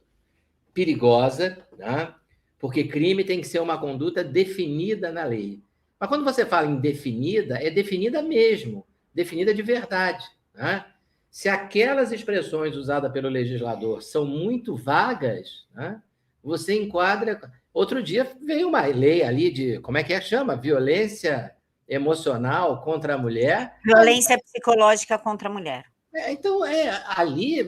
perigosa, né? Porque crime tem que ser uma conduta definida na lei. Mas quando você fala em definida, é definida mesmo, definida de verdade, né? Se aquelas expressões usadas pelo legislador são muito vagas, né, você enquadra... Outro dia veio uma lei ali de, como é que chama? Violência emocional contra a mulher. Violência psicológica contra a mulher. Então, ali,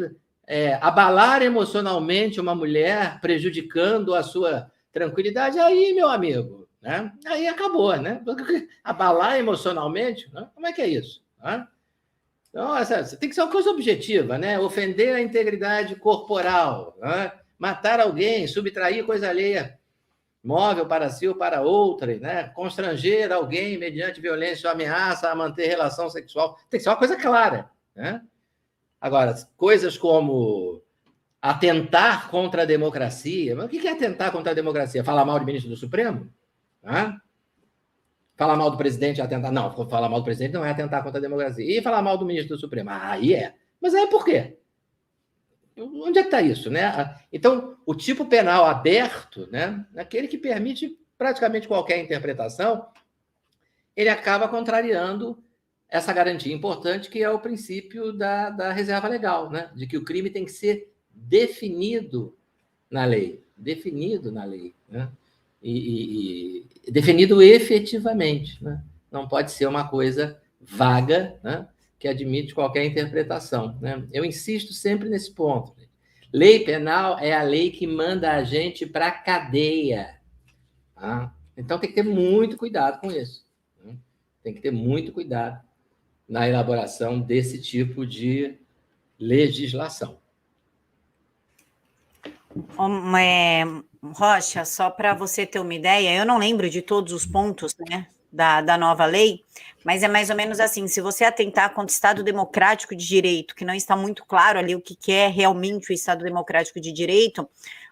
abalar emocionalmente uma mulher, prejudicando a sua tranquilidade, aí, meu amigo, né? Aí acabou, né? Abalar emocionalmente, né? Como é que é isso? Né? Então, tem que ser uma coisa objetiva, né? Ofender a integridade corporal, né? Matar alguém, subtrair coisa alheia, móvel para si ou para outra, né? Constranger alguém mediante violência ou ameaça a manter relação sexual. Tem que ser uma coisa clara, né? Agora, coisas como atentar contra a democracia. Mas o que é atentar contra a democracia? Falar mal do ministro do Supremo? Né? Falar mal do presidente é atentar... Não, falar mal do presidente não é atentar contra a democracia. E falar mal do ministro do Supremo? Aí é. Mas aí por quê? Onde é que está isso, né? Então, o tipo penal aberto, né, aquele que permite praticamente qualquer interpretação, ele acaba contrariando essa garantia importante que é o princípio da reserva legal, né? De que o crime tem que ser definido na lei, né? E definido efetivamente, né? Não pode ser uma coisa vaga, né? Que admite qualquer interpretação, né? Eu insisto sempre nesse ponto. Lei penal é a lei que manda a gente para a cadeia. Tá? Então tem que ter muito cuidado com isso. Né? Tem que ter muito cuidado na elaboração desse tipo de legislação. Rocha, só para você ter uma ideia, eu não lembro de todos os pontos, né, da nova lei, mas é mais ou menos assim: se você atentar contra o Estado Democrático de Direito, que não está muito claro ali o que é realmente o Estado Democrático de Direito,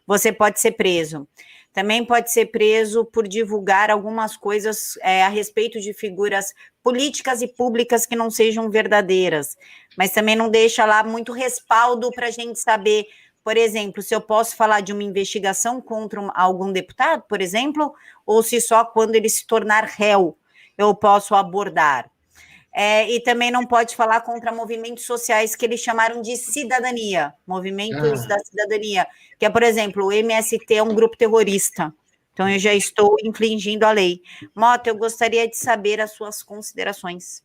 você pode ser preso. Também pode ser preso por divulgar algumas coisas a respeito de figuras políticas e públicas que não sejam verdadeiras, mas também não deixa lá muito respaldo para a gente saber, por exemplo, se eu posso falar de uma investigação contra algum deputado, por exemplo, ou se só quando ele se tornar réu eu posso abordar. E também não pode falar contra movimentos sociais que eles chamaram de cidadania, movimentos da cidadania, que é, por exemplo, o MST é um grupo terrorista. Então, eu já estou infringindo a lei. Mota, eu gostaria de saber as suas considerações.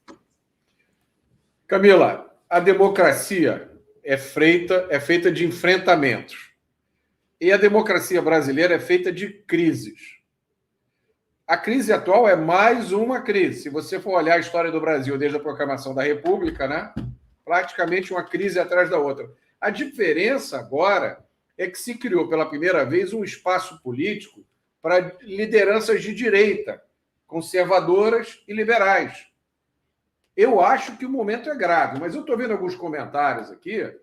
Camila, a democracia é feita de enfrentamentos. E a democracia brasileira é feita de crises. A crise atual é mais uma crise. Se você for olhar a história do Brasil desde a proclamação da República, né, praticamente uma crise atrás da outra. A diferença agora é que se criou pela primeira vez um espaço político para lideranças de direita, conservadoras e liberais. Eu acho que o momento é grave, mas eu estou vendo alguns comentários aqui.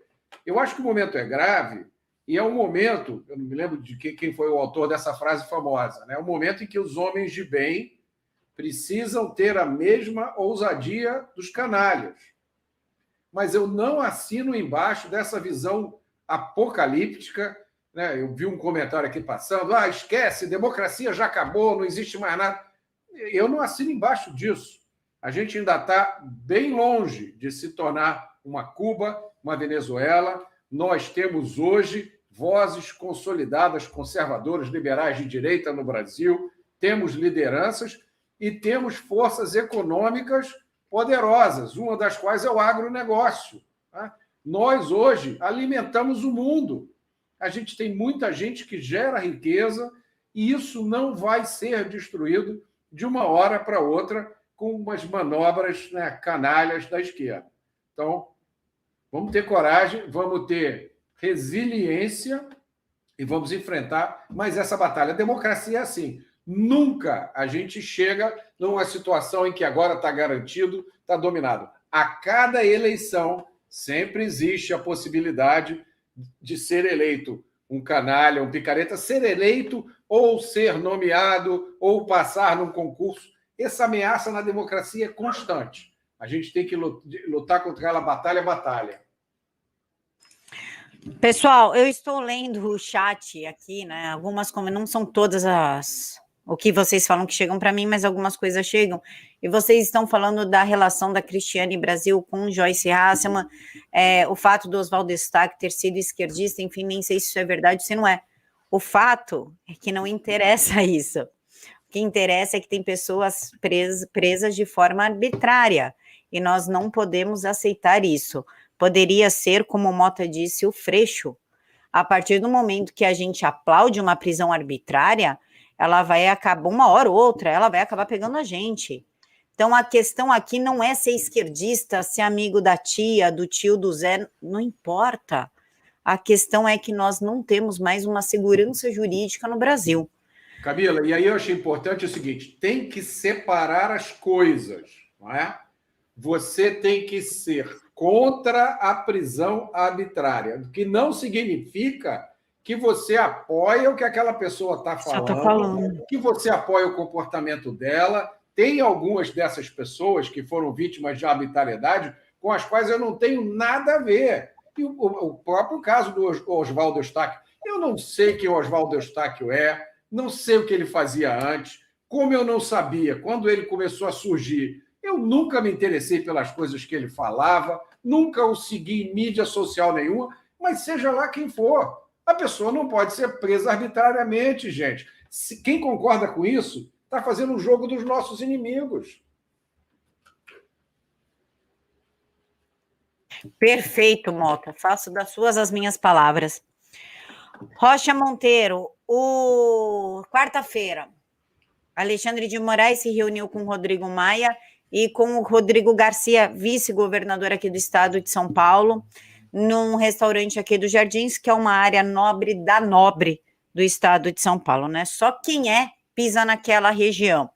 Eu acho que o momento é grave e é um momento, eu não me lembro de quem foi o autor dessa frase famosa, né? É um momento em que os homens de bem precisam ter a mesma ousadia dos canalhas. Mas eu não assino embaixo dessa visão apocalíptica, né? Eu vi um comentário aqui passando, esquece, democracia já acabou, não existe mais nada. Eu não assino embaixo disso. A gente ainda está bem longe de se tornar uma Cuba, uma Venezuela. Nós temos hoje vozes consolidadas, conservadoras, liberais de direita no Brasil, temos lideranças e temos forças econômicas poderosas, uma das quais é o agronegócio. Tá? Nós, hoje, alimentamos o mundo. A gente tem muita gente que gera riqueza e isso não vai ser destruído de uma hora para outra com umas manobras, né, canalhas da esquerda. Então, vamos ter coragem, vamos ter resiliência e vamos enfrentar mais essa batalha. A democracia é assim. Nunca a gente chega numa situação em que agora está garantido, está dominado. A cada eleição sempre existe a possibilidade de ser eleito um canalha, um picareta, ser eleito ou ser nomeado ou passar num concurso. Essa ameaça na democracia é constante. A gente tem que lutar contra ela batalha a batalha. Pessoal, eu estou lendo o chat aqui, né? Algumas, como não são todas o que vocês falam que chegam para mim, mas algumas coisas chegam. E vocês estão falando da relação da Cristiane Brasil com Joyce Hasselman, o fato do Oswaldo Eustáquio ter sido esquerdista, enfim, nem sei se isso é verdade ou se não é. O fato é que não interessa isso. O que interessa é que tem pessoas presas de forma arbitrária, e nós não podemos aceitar isso. Poderia ser, como o Mota disse, o Freixo. A partir do momento que a gente aplaude uma prisão arbitrária, ela vai acabar, uma hora ou outra, ela vai acabar pegando a gente. Então, a questão aqui não é ser esquerdista, ser amigo da tia, do tio, do Zé, não importa. A questão é que nós não temos mais uma segurança jurídica no Brasil. Camila, e aí eu achei importante o seguinte, tem que separar as coisas, não é? Você tem que ser contra a prisão arbitrária, o que não significa que você apoia o que aquela pessoa está falando, que você apoia o comportamento dela. Tem algumas dessas pessoas que foram vítimas de arbitrariedade com as quais eu não tenho nada a ver. E o próprio caso do Oswaldo Eustáquio. Eu não sei quem o Oswaldo Eustáquio é, não sei o que ele fazia antes, como eu não sabia, quando ele começou a surgir, eu nunca me interessei pelas coisas que ele falava, nunca o segui em mídia social nenhuma, mas seja lá quem for, a pessoa não pode ser presa arbitrariamente, gente. Quem concorda com isso está fazendo um jogo dos nossos inimigos. Perfeito, Mota. Faço das suas as minhas palavras. Rocha Monteiro, quarta-feira, Alexandre de Moraes se reuniu com o Rodrigo Maia e com o Rodrigo Garcia, vice-governador aqui do estado de São Paulo, num restaurante aqui dos Jardins, que é uma área nobre do estado de São Paulo, né? Só quem pisa naquela região.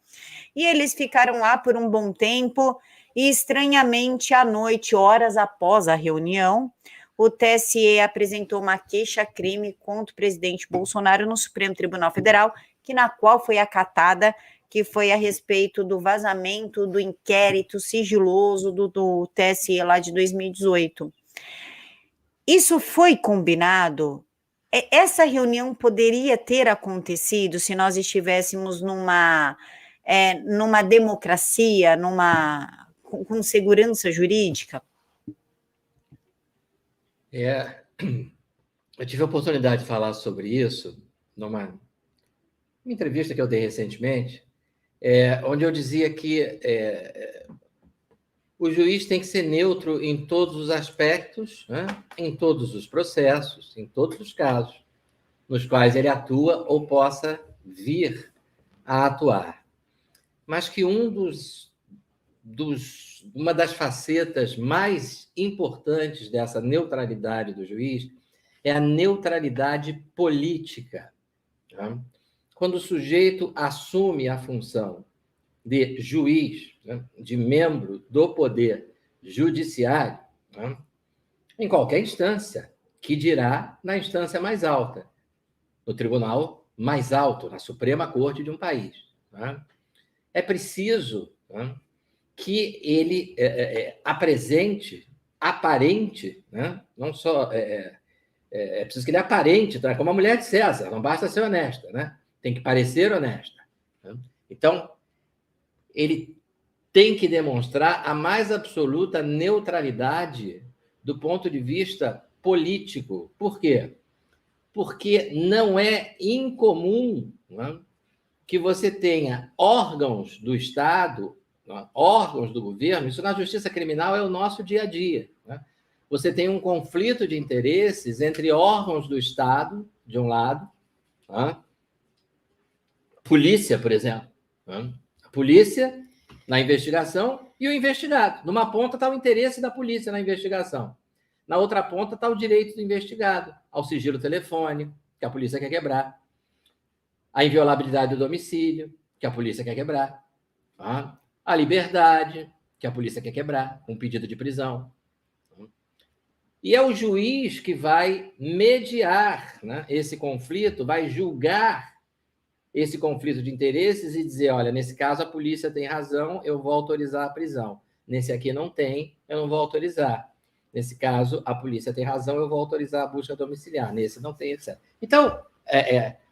E eles ficaram lá por um bom tempo e, estranhamente, à noite, horas após a reunião, o TSE apresentou uma queixa-crime contra o presidente Bolsonaro no Supremo Tribunal Federal, na qual foi acatada, que foi a respeito do vazamento do inquérito sigiloso do TSE lá de 2018. Isso foi combinado? Essa reunião poderia ter acontecido se nós estivéssemos numa democracia, com segurança jurídica? Eu tive a oportunidade de falar sobre isso numa entrevista que eu dei recentemente, onde eu dizia que o juiz tem que ser neutro em todos os aspectos, né? Em todos os processos, em todos os casos nos quais ele atua ou possa vir a atuar. Mas que uma das facetas mais importantes dessa neutralidade do juiz é a neutralidade política. Tá? Quando o sujeito assume a função de juiz, né, de membro do Poder Judiciário, né, em qualquer instância, que dirá na instância mais alta, no tribunal mais alto, na Suprema Corte de um país. Né? É preciso, né, que ele apresente, aparente, né, não só... É preciso que ele aparente, tá? Como a mulher de César, não basta ser honesta, né? Tem que parecer honesta. Né? Então, ele tem que demonstrar a mais absoluta neutralidade do ponto de vista político. Por quê? Porque não é incomum, né, que você tenha órgãos do Estado, né, órgãos do governo, isso na justiça criminal é o nosso dia a dia, né? Você tem um conflito de interesses entre órgãos do Estado, de um lado, né? Polícia, por exemplo. Né? A polícia na investigação e o investigado. Numa ponta está o interesse da polícia na investigação. Na outra ponta está o direito do investigado ao sigilo telefônico, que a polícia quer quebrar. A inviolabilidade do domicílio, que a polícia quer quebrar. Tá? A liberdade, que a polícia quer quebrar, com pedido de prisão. E é o juiz que vai mediar, né, esse conflito, vai julgar esse conflito de interesses e dizer, olha, nesse caso a polícia tem razão, eu vou autorizar a prisão. Nesse aqui não tem, eu não vou autorizar. Nesse caso, a polícia tem razão, eu vou autorizar a busca domiciliar. Nesse não tem, etc. Então,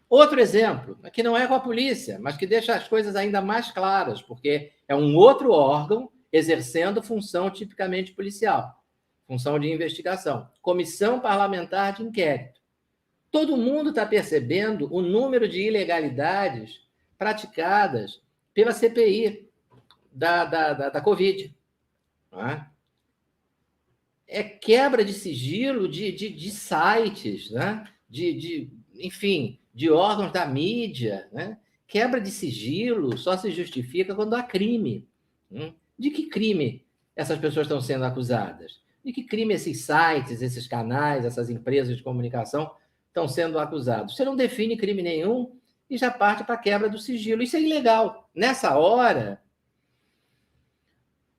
outro exemplo, que não é com a polícia, mas que deixa as coisas ainda mais claras, porque é um outro órgão exercendo função tipicamente policial. Função de investigação. Comissão Parlamentar de Inquérito. Todo mundo está percebendo o número de ilegalidades praticadas pela CPI da Covid. Né? É quebra de sigilo de sites, né? Enfim, de órgãos da mídia. Né? Quebra de sigilo só se justifica quando há crime. De que crime essas pessoas estão sendo acusadas? De que crime esses sites, esses canais, essas empresas de comunicação estão sendo acusados? Você não define crime nenhum e já parte para a quebra do sigilo. Isso é ilegal. Nessa hora,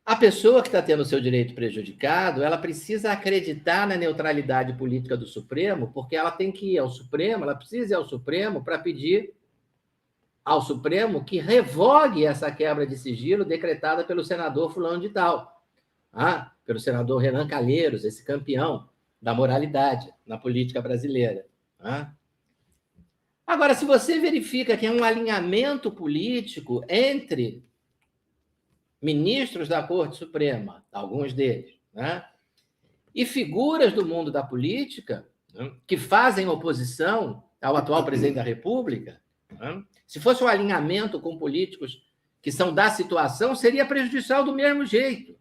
a pessoa que está tendo o seu direito prejudicado, ela precisa acreditar na neutralidade política do Supremo, porque ela tem que ir ao Supremo, ela precisa ir ao Supremo para pedir ao Supremo que revogue essa quebra de sigilo decretada pelo senador fulano de tal. Pelo senador Renan Calheiros, esse campeão da moralidade na política brasileira. Agora, se você verifica que é um alinhamento político entre ministros da Corte Suprema, alguns deles, e figuras do mundo da política que fazem oposição ao atual presidente da República, se fosse um alinhamento com políticos que são da situação, seria prejudicial do mesmo jeito,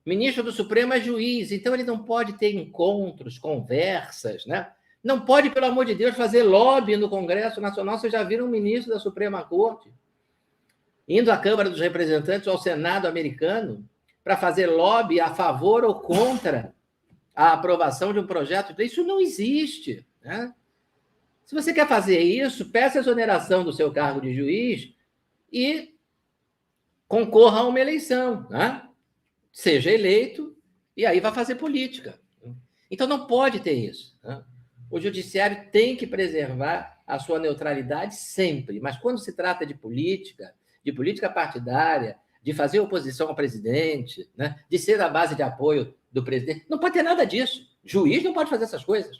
Ministro do Supremo é juiz, então ele não pode ter encontros, conversas, né? Não pode, pelo amor de Deus, fazer lobby no Congresso Nacional. Vocês já viram um ministro da Suprema Corte indo à Câmara dos Representantes ou ao Senado americano para fazer lobby a favor ou contra a aprovação de um projeto de lei? Isso não existe. Né? Se você quer fazer isso, peça a exoneração do seu cargo de juiz e concorra a uma eleição, né? Seja eleito, e aí vai fazer política. Então, não pode ter isso. Né? O judiciário tem que preservar a sua neutralidade sempre, mas quando se trata de política partidária, de fazer oposição ao presidente, né? De ser a base de apoio do presidente, não pode ter nada disso. Juiz não pode fazer essas coisas.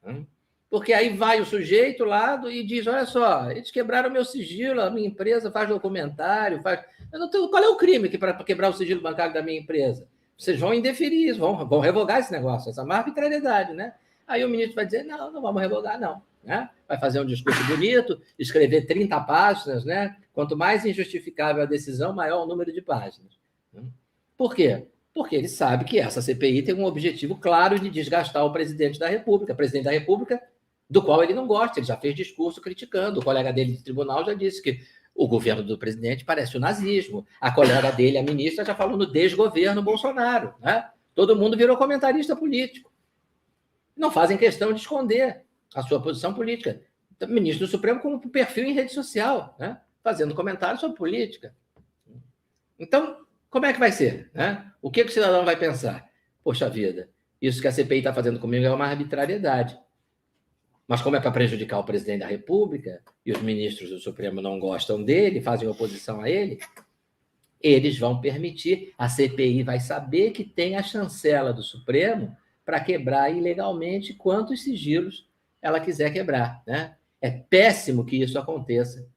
Né? Porque aí vai o sujeito lá e diz, olha só, eles quebraram meu sigilo, a minha empresa faz documentário, faz... Eu não tenho... Qual é o crime para quebrar o sigilo bancário da minha empresa? Vocês vão indeferir isso, vão revogar esse negócio, essa má arbitrariedade, né? Aí o ministro vai dizer, não vamos revogar, não. Né? Vai fazer um discurso bonito, escrever 30 páginas, né? Quanto mais injustificável a decisão, maior o número de páginas. Por quê? Porque ele sabe que essa CPI tem um objetivo claro de desgastar o presidente da República, do qual ele não gosta, ele já fez discurso criticando, o colega dele de tribunal já disse que o governo do presidente parece o nazismo, a colega dele, a ministra, já falou no desgoverno Bolsonaro, né? Todo mundo virou comentarista político. Não fazem questão de esconder a sua posição política. O ministro do Supremo com um perfil em rede social, né? fazendo comentários sobre política. Então, como é que vai ser? Né? O que o cidadão vai pensar? Poxa vida, isso que a CPI está fazendo comigo é uma arbitrariedade. Mas como é para prejudicar o presidente da República e os ministros do Supremo não gostam dele, fazem oposição a ele, eles vão permitir, a CPI vai saber que tem a chancela do Supremo para quebrar ilegalmente quantos sigilos ela quiser quebrar. Né? É péssimo que isso aconteça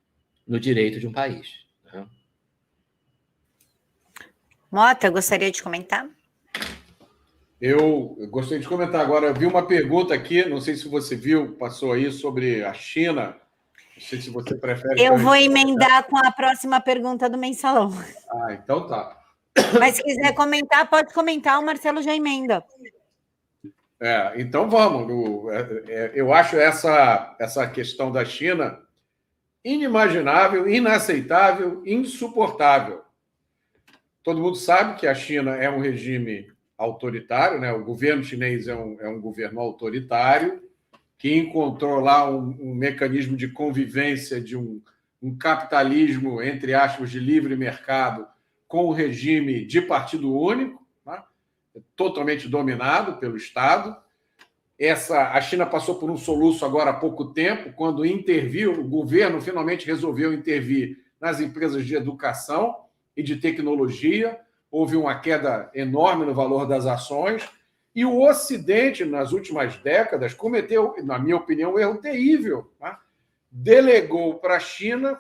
no direito de um país. Né? Mota, gostaria de comentar? Eu gostaria de comentar agora. Eu vi uma pergunta aqui, não sei se você viu, passou aí sobre a China. Não sei se você prefere. Eu vou emendar com a próxima pergunta do Mensalão. Ah, então tá. Mas se quiser comentar, pode comentar, o Marcelo já emenda. Então vamos. Eu acho essa questão da China inimaginável, inaceitável, insuportável. Todo mundo sabe que a China é um regime autoritário, né? O governo chinês é um governo autoritário que encontrou lá um mecanismo de convivência de um capitalismo, entre aspas, de livre mercado com o regime de partido único, né? Totalmente dominado pelo Estado. A China passou por um soluço agora há pouco tempo, quando interviu, o governo finalmente resolveu intervir nas empresas de educação e de tecnologia. Houve uma queda enorme no valor das ações, e o Ocidente, nas últimas décadas, cometeu, na minha opinião, um erro terrível. Tá? Delegou para a China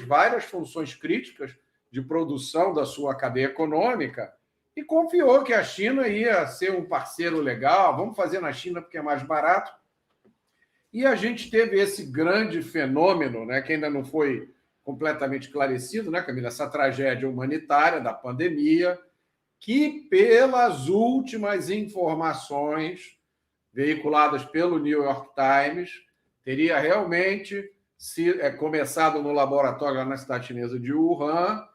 várias funções críticas de produção da sua cadeia econômica, e confiou que a China ia ser um parceiro legal, vamos fazer na China porque é mais barato. E a gente teve esse grande fenômeno, né, que ainda não foi completamente esclarecido, né, Camila? Essa tragédia humanitária da pandemia, que, pelas últimas informações veiculadas pelo New York Times, teria realmente começado no laboratório lá na cidade chinesa de Wuhan,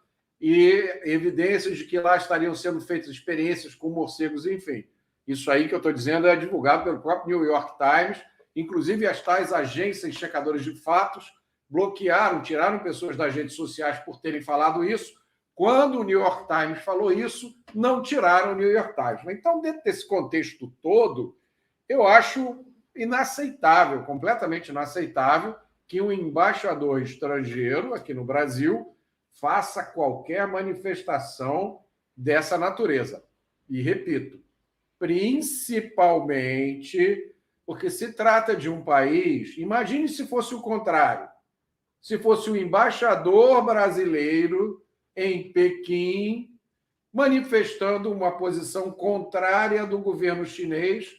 e evidências de que lá estariam sendo feitas experiências com morcegos, enfim. Isso aí que eu estou dizendo é divulgado pelo próprio New York Times, inclusive as tais agências checadoras de fatos bloquearam, tiraram pessoas das redes sociais por terem falado isso. Quando o New York Times falou isso, não tiraram o New York Times. Então, dentro desse contexto todo, eu acho inaceitável, completamente inaceitável, que um embaixador estrangeiro aqui no Brasil faça qualquer manifestação dessa natureza. E, repito, principalmente porque se trata de um país... Imagine se fosse o contrário. Se fosse o embaixador brasileiro em Pequim manifestando uma posição contrária do governo chinês,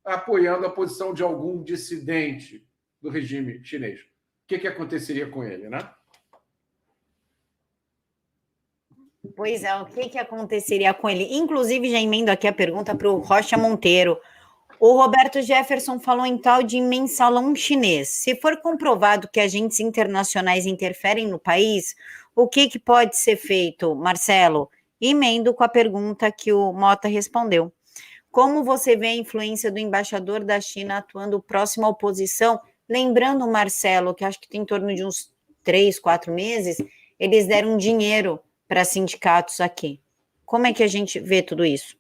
apoiando a posição de algum dissidente do regime chinês. O que aconteceria com ele, né? Pois é, o que aconteceria com ele? Inclusive, já emendo aqui a pergunta para o Rocha Monteiro. O Roberto Jefferson falou em tal de mensalão chinês. Se for comprovado que agentes internacionais interferem no país, o que pode ser feito, Marcelo? Emendo com a pergunta que o Mota respondeu. Como você vê a influência do embaixador da China atuando próximo à oposição? Lembrando, Marcelo, que acho que tem em torno de uns 3, 4 meses, eles deram dinheiro para sindicatos aqui. Como é que a gente vê tudo isso?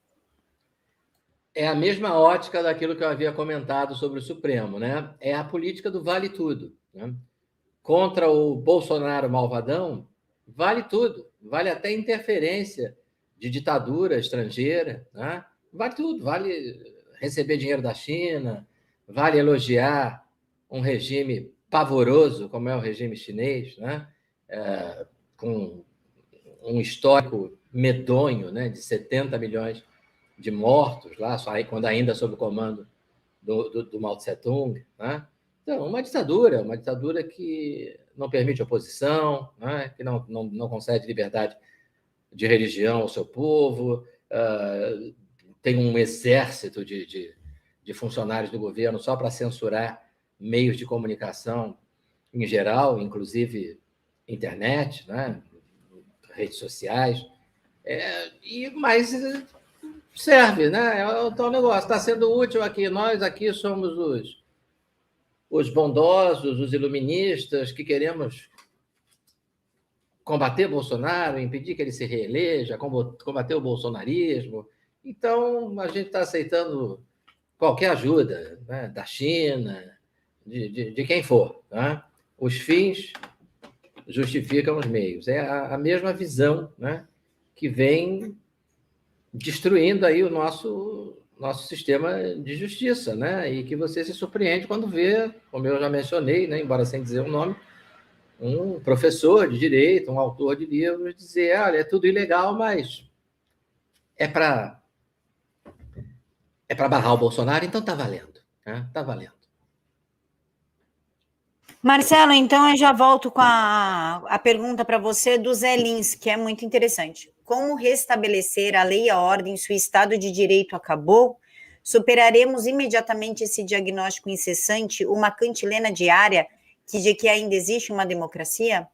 É a mesma ótica daquilo que eu havia comentado sobre o Supremo, né? É a política do vale tudo. Né? Contra o Bolsonaro malvadão, vale tudo. Vale até interferência de ditadura estrangeira. Né? Vale tudo. Vale receber dinheiro da China, vale elogiar um regime pavoroso, como é o regime chinês, né? Com um histórico medonho, né? De 70 milhões de mortos lá, só aí quando ainda sob o comando do Mao Tse-tung, né? Então, uma ditadura que não permite oposição, né? Que não concede liberdade de religião ao seu povo, tem um exército de funcionários do governo só para censurar meios de comunicação em geral, inclusive internet, né? Redes sociais, mas serve, né? É o tal negócio, está sendo útil aqui. Nós aqui somos os bondosos, os iluministas, que queremos combater Bolsonaro, impedir que ele se reeleja, combater o bolsonarismo. Então, a gente está aceitando qualquer ajuda, né, da China, de quem for. Né? Os fins justificam os meios. É a mesma visão, né, que vem destruindo aí o nosso sistema de justiça, né? E que você se surpreende quando vê, como eu já mencionei, né, embora sem dizer o nome, um professor de direito, um autor de livros, dizer, olha, é tudo ilegal, mas é para barrar o Bolsonaro, então está valendo. Né? Tá valendo. Marcelo, então eu já volto com a pergunta para você do Zé Lins, que é muito interessante. Como restabelecer a lei e a ordem se o Estado de Direito acabou? Superaremos imediatamente esse diagnóstico incessante, uma cantilena diária de que ainda existe uma democracia?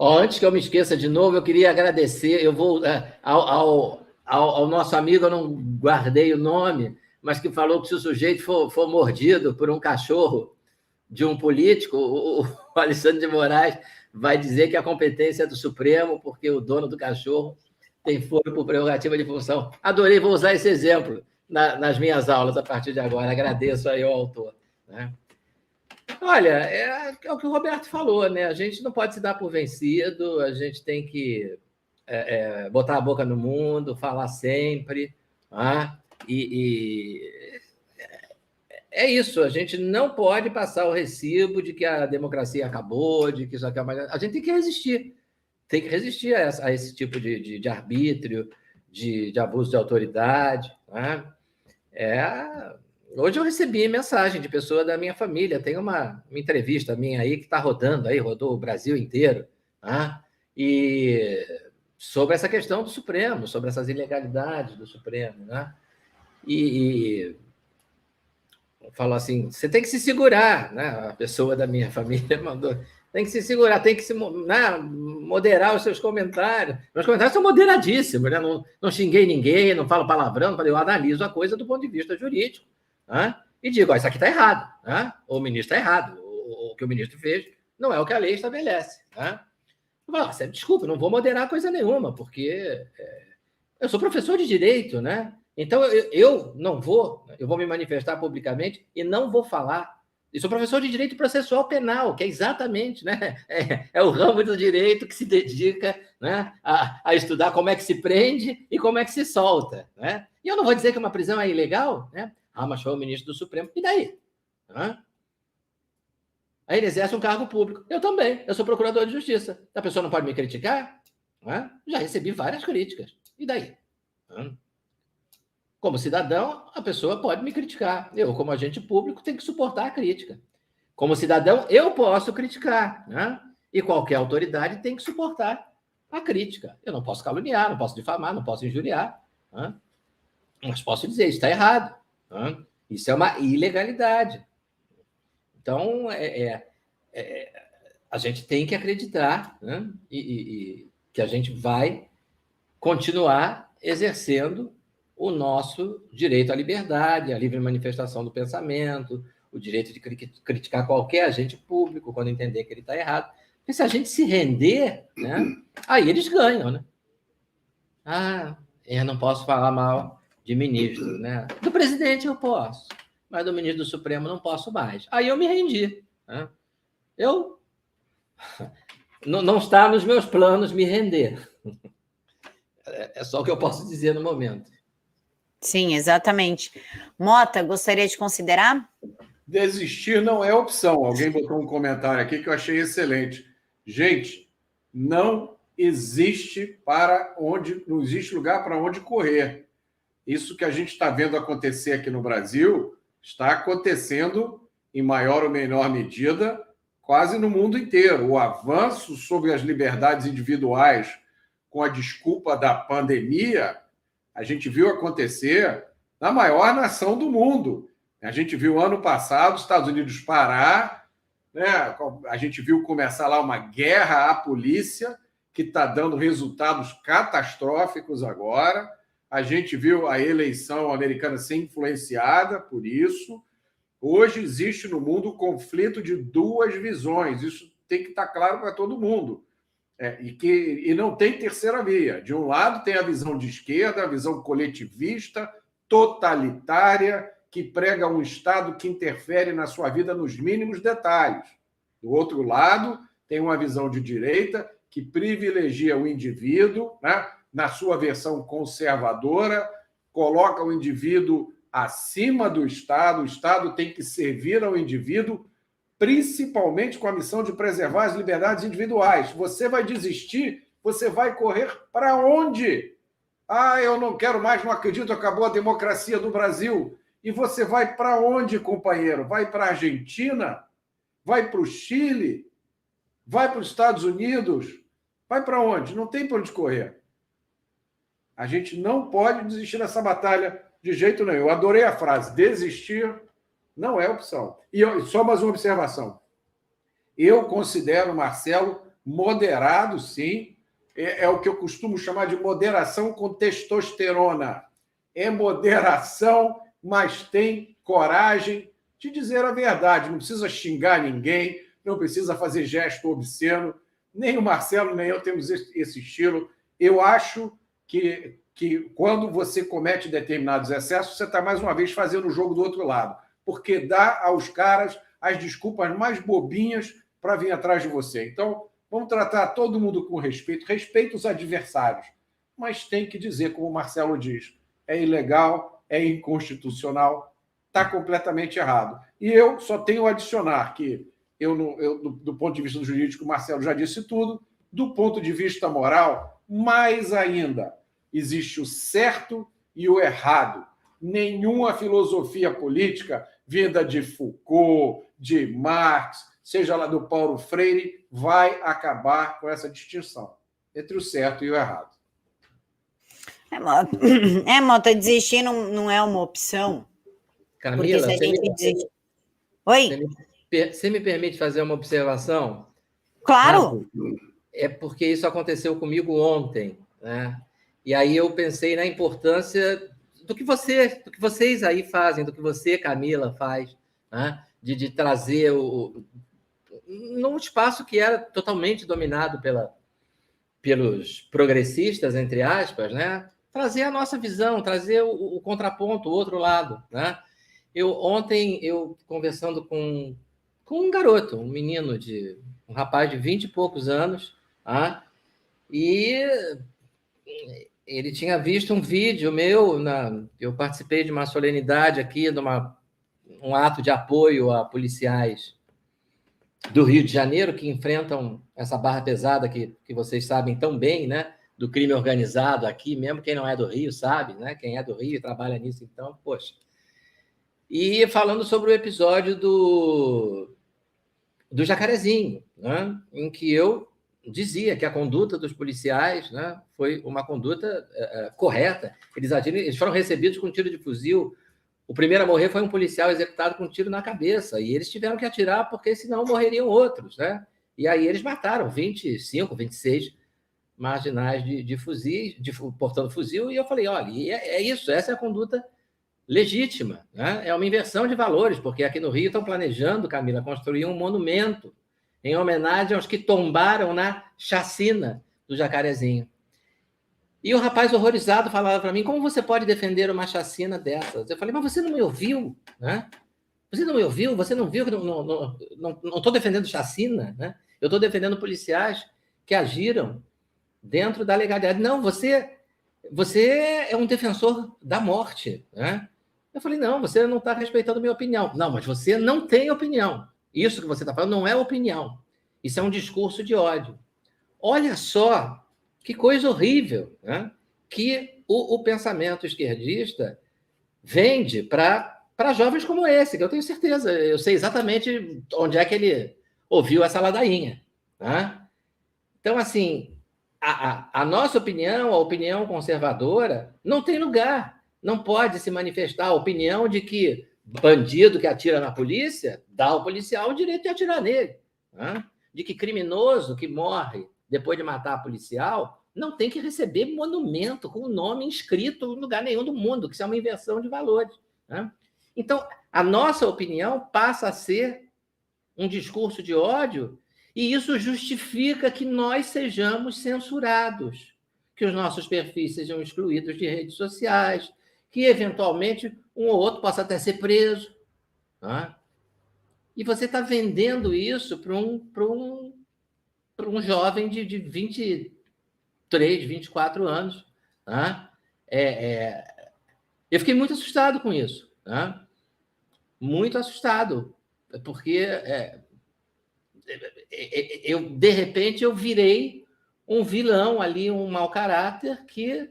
Antes que eu me esqueça de novo, eu queria agradecer, eu vou ao nosso amigo, eu não guardei o nome, mas que falou que se o sujeito for mordido por um cachorro de um político, o Alexandre de Moraes vai dizer que a competência é do Supremo, porque o dono do cachorro tem foro por prerrogativa de função. Adorei, vou usar esse exemplo nas minhas aulas a partir de agora. Agradeço aí ao autor. Né? Olha, é o que o Roberto falou, né? A gente não pode se dar por vencido, a gente tem que botar a boca no mundo, falar sempre, tá? É isso, a gente não pode passar o recibo de que a democracia acabou, de que isso aqui é uma... A gente tem que resistir a esse tipo de arbítrio, de abuso de autoridade. Né? Hoje eu recebi mensagem de pessoa da minha família, tem uma entrevista minha aí que está rodando, aí rodou o Brasil inteiro, né? E sobre essa questão do Supremo, sobre essas ilegalidades do Supremo. Né? E falou assim, você tem que se segurar, né? A pessoa da minha família mandou, tem que se segurar, tem que se, né, moderar os seus comentários. Meus comentários são moderadíssimos, né? Não xinguei ninguém, não falo palavrão, eu analiso a coisa do ponto de vista jurídico. Né? E digo, isso aqui está errado, né? O ministro está errado, o que o ministro fez não é o que a lei estabelece. Né? Eu falo, desculpa, não vou moderar coisa nenhuma, porque eu sou professor de direito, né? Então, eu não vou, eu vou me manifestar publicamente e não vou falar. Eu sou professor de direito processual penal, que é exatamente, né? É o ramo do direito que se dedica, né, a estudar como é que se prende e como é que se solta. Né? E eu não vou dizer que uma prisão é ilegal, né? Mas foi o ministro do Supremo. E daí? Né? Aí ele exerce um cargo público. Eu também, eu sou procurador de justiça. A pessoa não pode me criticar? Né? Já recebi várias críticas. E daí? Né? Como cidadão, a pessoa pode me criticar. Eu, como agente público, tenho que suportar a crítica. Como cidadão, eu posso criticar. Né? E qualquer autoridade tem que suportar a crítica. Eu não posso caluniar, não posso difamar, não posso injuriar. Né? Mas posso dizer, isso está errado. Né? Isso é uma ilegalidade. Então, a gente tem que acreditar, né? e que a gente vai continuar exercendo o nosso direito à liberdade, à livre manifestação do pensamento, o direito de criticar qualquer agente público quando entender que ele está errado. Porque se a gente se render, né, aí eles ganham. Né? Eu não posso falar mal de ministro. Né? Do presidente eu posso, mas do ministro do Supremo não posso mais. Aí eu me rendi. Né? Não está nos meus planos me render. É só o que eu posso dizer no momento. Sim, exatamente. Mota, gostaria de considerar? Desistir não é opção. Alguém botou um comentário aqui que eu achei excelente. Gente, não existe lugar para onde correr. Isso que a gente está vendo acontecer aqui no Brasil está acontecendo em maior ou menor medida quase no mundo inteiro. O avanço sobre as liberdades individuais com a desculpa da pandemia, a gente viu acontecer na maior nação do mundo. A gente viu ano passado os Estados Unidos parar, né? A gente viu começar lá uma guerra à polícia, que está dando resultados catastróficos agora. A gente viu a eleição americana ser influenciada por isso. Hoje existe no mundo o conflito de duas visões. Isso tem que estar claro para todo mundo. E não tem terceira via. De um lado tem a visão de esquerda, a visão coletivista, totalitária, que prega um Estado que interfere na sua vida nos mínimos detalhes. Do outro lado, tem uma visão de direita que privilegia o indivíduo, né, na sua versão conservadora, coloca o indivíduo acima do Estado, o Estado tem que servir ao indivíduo, principalmente com a missão de preservar as liberdades individuais. Você vai desistir, você vai correr para onde? Eu não quero mais, não acredito, acabou a democracia do Brasil. E você vai para onde, companheiro? Vai para a Argentina? Vai para o Chile? Vai para os Estados Unidos? Vai para onde? Não tem para onde correr. A gente não pode desistir dessa batalha de jeito nenhum. Eu adorei a frase, desistir não é opção. E só mais uma observação. Eu considero o Marcelo moderado, sim. É o que eu costumo chamar de moderação com testosterona. É moderação, mas tem coragem de dizer a verdade. Não precisa xingar ninguém, não precisa fazer gesto obsceno. Nem o Marcelo, nem eu temos esse estilo. Eu acho que quando você comete determinados excessos, você está, mais uma vez, fazendo o jogo do outro lado, porque dá aos caras as desculpas mais bobinhas para vir atrás de você. Então, vamos tratar todo mundo com respeito, respeita os adversários, mas tem que dizer, como o Marcelo diz, é ilegal, é inconstitucional, está completamente errado. E eu só tenho a adicionar que, do ponto de vista do jurídico, o Marcelo já disse tudo, do ponto de vista moral, mais ainda, existe o certo e o errado. Nenhuma filosofia política vinda de Foucault, de Marx, seja lá do Paulo Freire, vai acabar com essa distinção entre o certo e o errado. Mota, desistir não é uma opção. Camila, porque se a gente desistir... Oi? Você me permite fazer uma observação? Claro! É porque isso aconteceu comigo ontem, né? E aí eu pensei na importância do que vocês aí fazem, do que você, Camila, faz, né? de trazer num espaço que era totalmente dominado pelos progressistas, entre aspas, né? Trazer a nossa visão, trazer o contraponto, o outro lado, né? Ontem, conversando com um garoto, um rapaz de 20 e poucos anos, tá? E ele tinha visto um vídeo meu, eu participei de uma solenidade aqui, de um ato de apoio a policiais do Rio de Janeiro que enfrentam essa barra pesada que vocês sabem tão bem, né? Do crime organizado aqui, mesmo quem não é do Rio sabe, né? Quem é do Rio e trabalha nisso, então, poxa. E falando sobre o episódio do Jacarezinho, né? Em que eu dizia que a conduta dos policiais, né, foi uma conduta correta. Eles foram recebidos com tiro de fuzil. O primeiro a morrer foi um policial executado com um tiro na cabeça, e eles tiveram que atirar porque senão morreriam outros, né? E aí eles mataram 25, 26 marginais de fuzis, portando fuzil, e eu falei, olha, é isso, essa é a conduta legítima, né? É uma inversão de valores, porque aqui no Rio estão planejando, Camila, construir um monumento em homenagem aos que tombaram na chacina do Jacarezinho. E o rapaz horrorizado falava para mim, como você pode defender uma chacina dessas? Eu falei, mas você não me ouviu, né? Você não me ouviu? Você não viu que não estou defendendo chacina, né? Eu estou defendendo policiais que agiram dentro da legalidade. Não, você é um defensor da morte, né? Eu falei, não, você não está respeitando a minha opinião. Não, mas você não tem opinião. Isso que você está falando não é opinião. Isso é um discurso de ódio. Olha só que coisa horrível, né? Que o pensamento esquerdista vende para jovens como esse, que eu tenho certeza, eu sei exatamente onde é que ele ouviu essa ladainha, né? Então, assim, a nossa opinião, a opinião conservadora, não tem lugar. Não pode se manifestar a opinião de que bandido que atira na polícia dá ao policial o direito de atirar nele, né? De que criminoso que morre depois de matar policial não tem que receber monumento com o nome inscrito em lugar nenhum do mundo, que isso é uma inversão de valores, né? Então, a nossa opinião passa a ser um discurso de ódio E isso justifica que nós sejamos censurados, que os nossos perfis sejam excluídos de redes sociais, que, eventualmente, um ou outro possa até ser preso. Tá? E você está vendendo isso para um jovem de 23, 24 anos. Tá? Eu fiquei muito assustado com isso. Tá? Muito assustado, porque de repente eu virei um vilão ali, um mau caráter que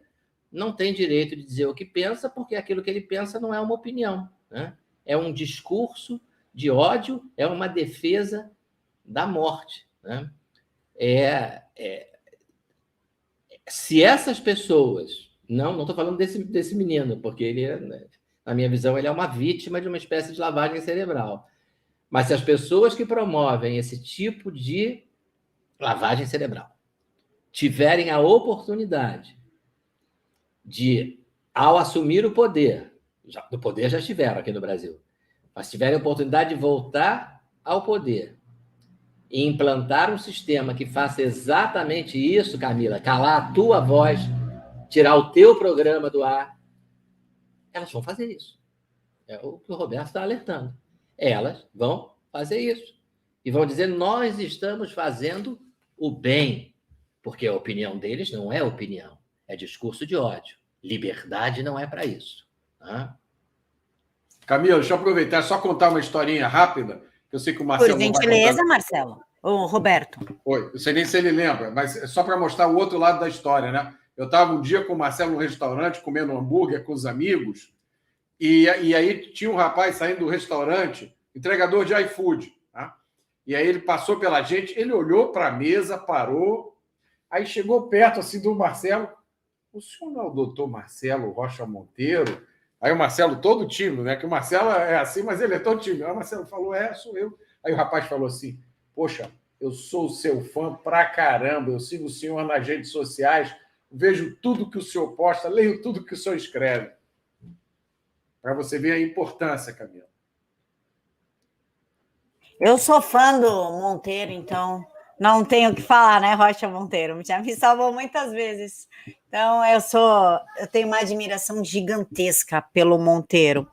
não tem direito de dizer o que pensa, porque aquilo que ele pensa não é uma opinião, né? É um discurso de ódio, é uma defesa da morte, né? Se essas pessoas... Não estou falando desse menino, porque ele, na minha visão, ele é uma vítima de uma espécie de lavagem cerebral. Mas se as pessoas que promovem esse tipo de lavagem cerebral tiverem a oportunidade de, ao assumir o poder já estiveram aqui no Brasil, mas tiverem a oportunidade de voltar ao poder e implantar um sistema que faça exatamente isso, Camila, calar a tua voz, tirar o teu programa do ar, elas vão fazer isso. É o que o Roberto está alertando. Elas vão fazer isso. E vão dizer, nós estamos fazendo o bem, porque a opinião deles não é opinião, é discurso de ódio. Liberdade não é para isso. Tá? Camila, deixa eu aproveitar, só contar uma historinha rápida, que eu sei que o Marcelo... Por gentileza, Marcelo. Ô, Roberto. Oi, eu sei nem se ele lembra, mas é só para mostrar o outro lado da história, né? Eu estava um dia com o Marcelo no restaurante, comendo um hambúrguer com os amigos, e aí tinha um rapaz saindo do restaurante, entregador de iFood, tá? E aí ele passou pela gente, ele olhou para a mesa, parou, aí chegou perto assim do Marcelo. O senhor não é o doutor Marcelo Rocha Monteiro? Aí o Marcelo todo tímido, né? Que o Marcelo é assim, mas ele é todo tímido. Aí o Marcelo falou, sou eu. Aí o rapaz falou assim, poxa, eu sou seu fã pra caramba, eu sigo o senhor nas redes sociais, vejo tudo que o senhor posta, leio tudo que o senhor escreve. Para você ver a importância, Camila. Eu sou fã do Monteiro, então não tenho o que falar, né, Rocha Monteiro? Já me salvou muitas vezes. Então, eu tenho uma admiração gigantesca pelo Monteiro.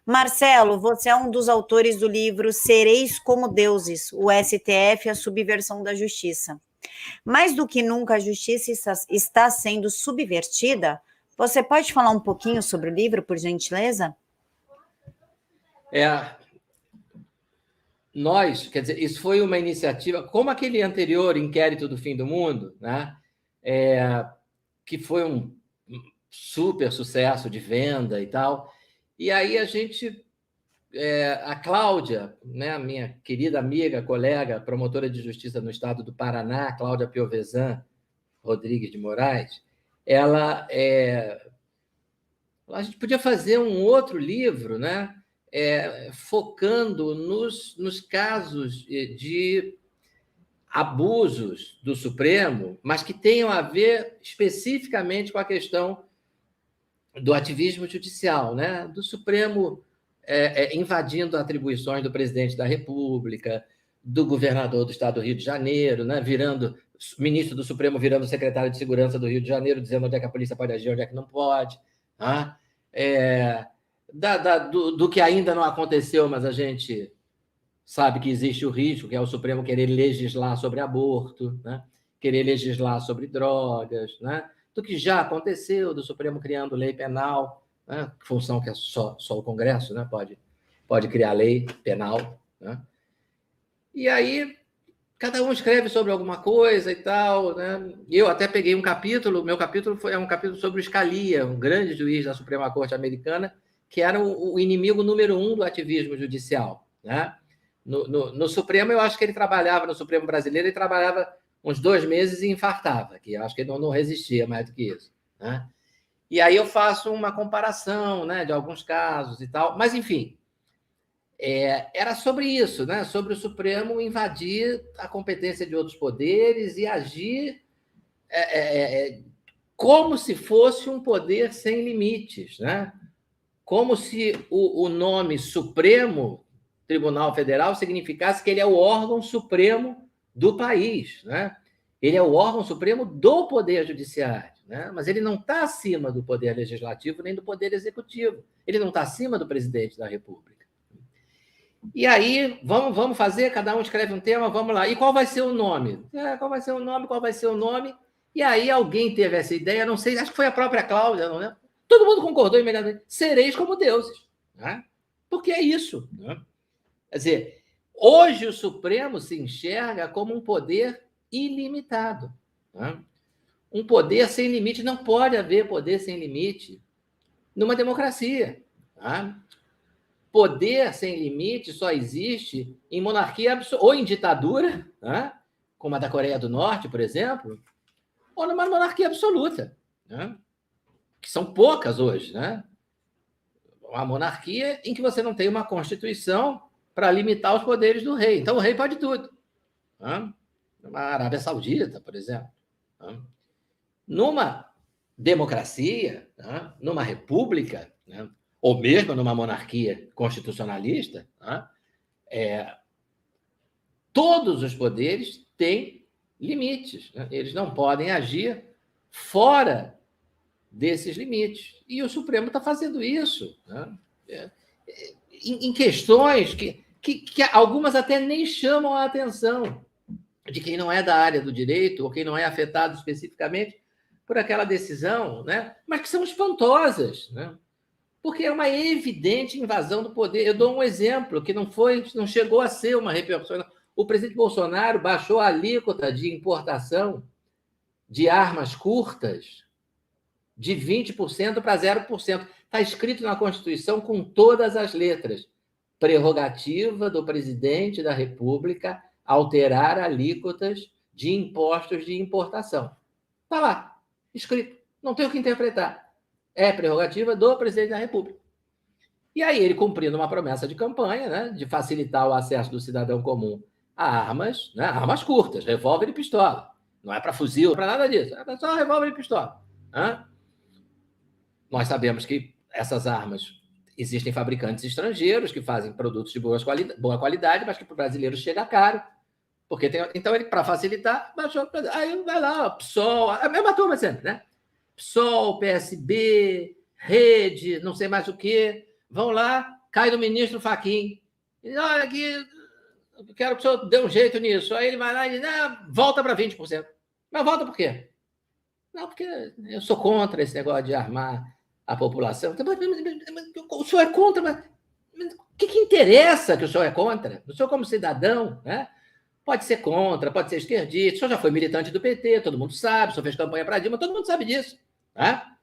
Marcelo, você é um dos autores do livro Sereis como Deuses, o STF e a subversão da justiça. Mais do que nunca a justiça está sendo subvertida. Você pode falar um pouquinho sobre o livro, por gentileza? Quer dizer, isso foi uma iniciativa, como aquele anterior Inquérito do Fim do Mundo, né? Que foi um super sucesso de venda e tal. E aí a Cláudia, né, a minha querida amiga, colega, promotora de justiça no estado do Paraná, Cláudia Piovesan Rodrigues de Moraes, a gente podia fazer um outro livro, né, focando nos casos de abusos do Supremo, mas que tenham a ver especificamente com a questão do ativismo judicial, né? Do Supremo invadindo atribuições do presidente da República, do governador do estado do Rio de Janeiro, né? Ministro do Supremo virando secretário de Segurança do Rio de Janeiro, dizendo onde é que a polícia pode agir, onde é que não pode. Tá? Do que ainda não aconteceu, mas a gente sabe que existe o risco, que é o Supremo querer legislar sobre aborto, né? Querer legislar sobre drogas, né? Do que já aconteceu, do Supremo criando lei penal, né? Função que é só o Congresso, né? Pode criar lei penal. Né? E aí, cada um escreve sobre alguma coisa e tal. Né? Eu até peguei um capítulo, meu capítulo é um capítulo sobre o Scalia, um grande juiz da Suprema Corte Americana, que era o inimigo número 1 do ativismo judicial. Né? No Supremo, eu acho que ele trabalhava, no Supremo brasileiro, ele trabalhava uns 2 meses e infartava, que eu acho que ele não resistia mais do que isso. Né? E aí eu faço uma comparação, né, de alguns casos e tal, mas, enfim, era sobre isso, né, sobre o Supremo invadir a competência de outros poderes e agir como se fosse um poder sem limites, né? Como se o nome Supremo Tribunal Federal significasse que ele é o órgão supremo do país, né? Ele é o órgão supremo do Poder Judiciário, né? Mas ele não está acima do Poder Legislativo nem do Poder Executivo. Ele não está acima do Presidente da República. E aí, vamos fazer, cada um escreve um tema, vamos lá. E qual vai ser o nome? Qual vai ser o nome? Qual vai ser o nome? E aí alguém teve essa ideia, não sei, acho que foi a própria Cláudia, não é? Todo mundo concordou imediatamente. Sereis como deuses. Né? Porque é isso. Né? Quer dizer, hoje o Supremo se enxerga como um poder ilimitado. Né? Um poder sem limite. Não pode haver poder sem limite numa democracia. Né? Poder sem limite só existe em monarquia ou em ditadura, né? Como a da Coreia do Norte, por exemplo, ou numa monarquia absoluta, né? Que são poucas hoje. Né? Uma monarquia em que você não tem uma constituição para limitar os poderes do rei. Então, o rei pode tudo. Né? Na Arábia Saudita, por exemplo. Né? Numa democracia, né? Numa república, né? Ou mesmo numa monarquia constitucionalista, né? Todos os poderes têm limites. Né? Eles não podem agir fora desses limites. E o Supremo está fazendo isso. Né? Em questões que algumas até nem chamam a atenção de quem não é da área do direito ou quem não é afetado especificamente por aquela decisão, né? Mas que são espantosas, né? Porque é uma evidente invasão do poder. Eu dou um exemplo que não chegou a ser uma repercussão. O presidente Bolsonaro baixou a alíquota de importação de armas curtas de 20% para 0%. Está escrito na Constituição com todas as letras. Prerrogativa do presidente da República alterar alíquotas de impostos de importação. Está lá, escrito. Não tem o que interpretar. É prerrogativa do presidente da República. E aí ele cumprindo uma promessa de campanha, né, de facilitar o acesso do cidadão comum a armas, né, armas curtas, revólver e pistola. Não é para fuzil, não é para nada disso. É só revólver e pistola. Né? Nós sabemos que essas armas existem fabricantes estrangeiros que fazem produtos de boa qualidade, mas que para o brasileiro chega caro. Porque então ele, para facilitar, baixou. Aí vai lá, PSOL, a mesma turma sempre, né? PSOL, PSB, Rede, não sei mais o quê, vão lá, cai no ministro Fachin. Ele, olha aqui, quero que o senhor dê um jeito nisso. Aí ele vai lá e diz, volta para 20%. Mas volta por quê? Não, porque eu sou contra esse negócio de armar a população. O senhor é contra, mas o que interessa que o senhor é contra? O senhor como cidadão, né? Pode ser contra, pode ser esquerdista. O senhor já foi militante do PT, todo mundo sabe. O senhor fez campanha para Dilma, todo mundo sabe disso. Tá?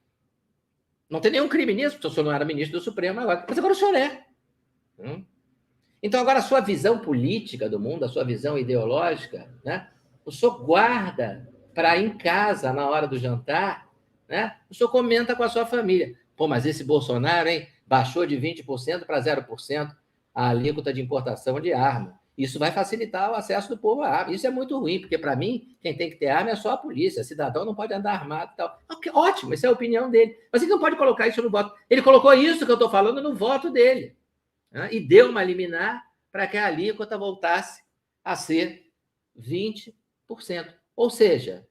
Não tem nenhum crime nisso, porque o senhor não era ministro do Supremo agora. Mas agora o senhor é. Então, agora a sua visão política do mundo, a sua visão ideológica, né? O senhor guarda para em casa, na hora do jantar, né? O senhor comenta com a sua família. Pô, mas esse Bolsonaro, hein, baixou de 20% para 0% a alíquota de importação de arma. Isso vai facilitar o acesso do povo à arma. Isso é muito ruim, porque, para mim, quem tem que ter arma é só a polícia. Cidadão não pode andar armado e tal. Ótimo, essa é a opinião dele. Mas ele não pode colocar isso no voto. Ele colocou isso que eu estou falando no voto dele. Né? E deu uma liminar para que a alíquota voltasse a ser 20%. Ou seja,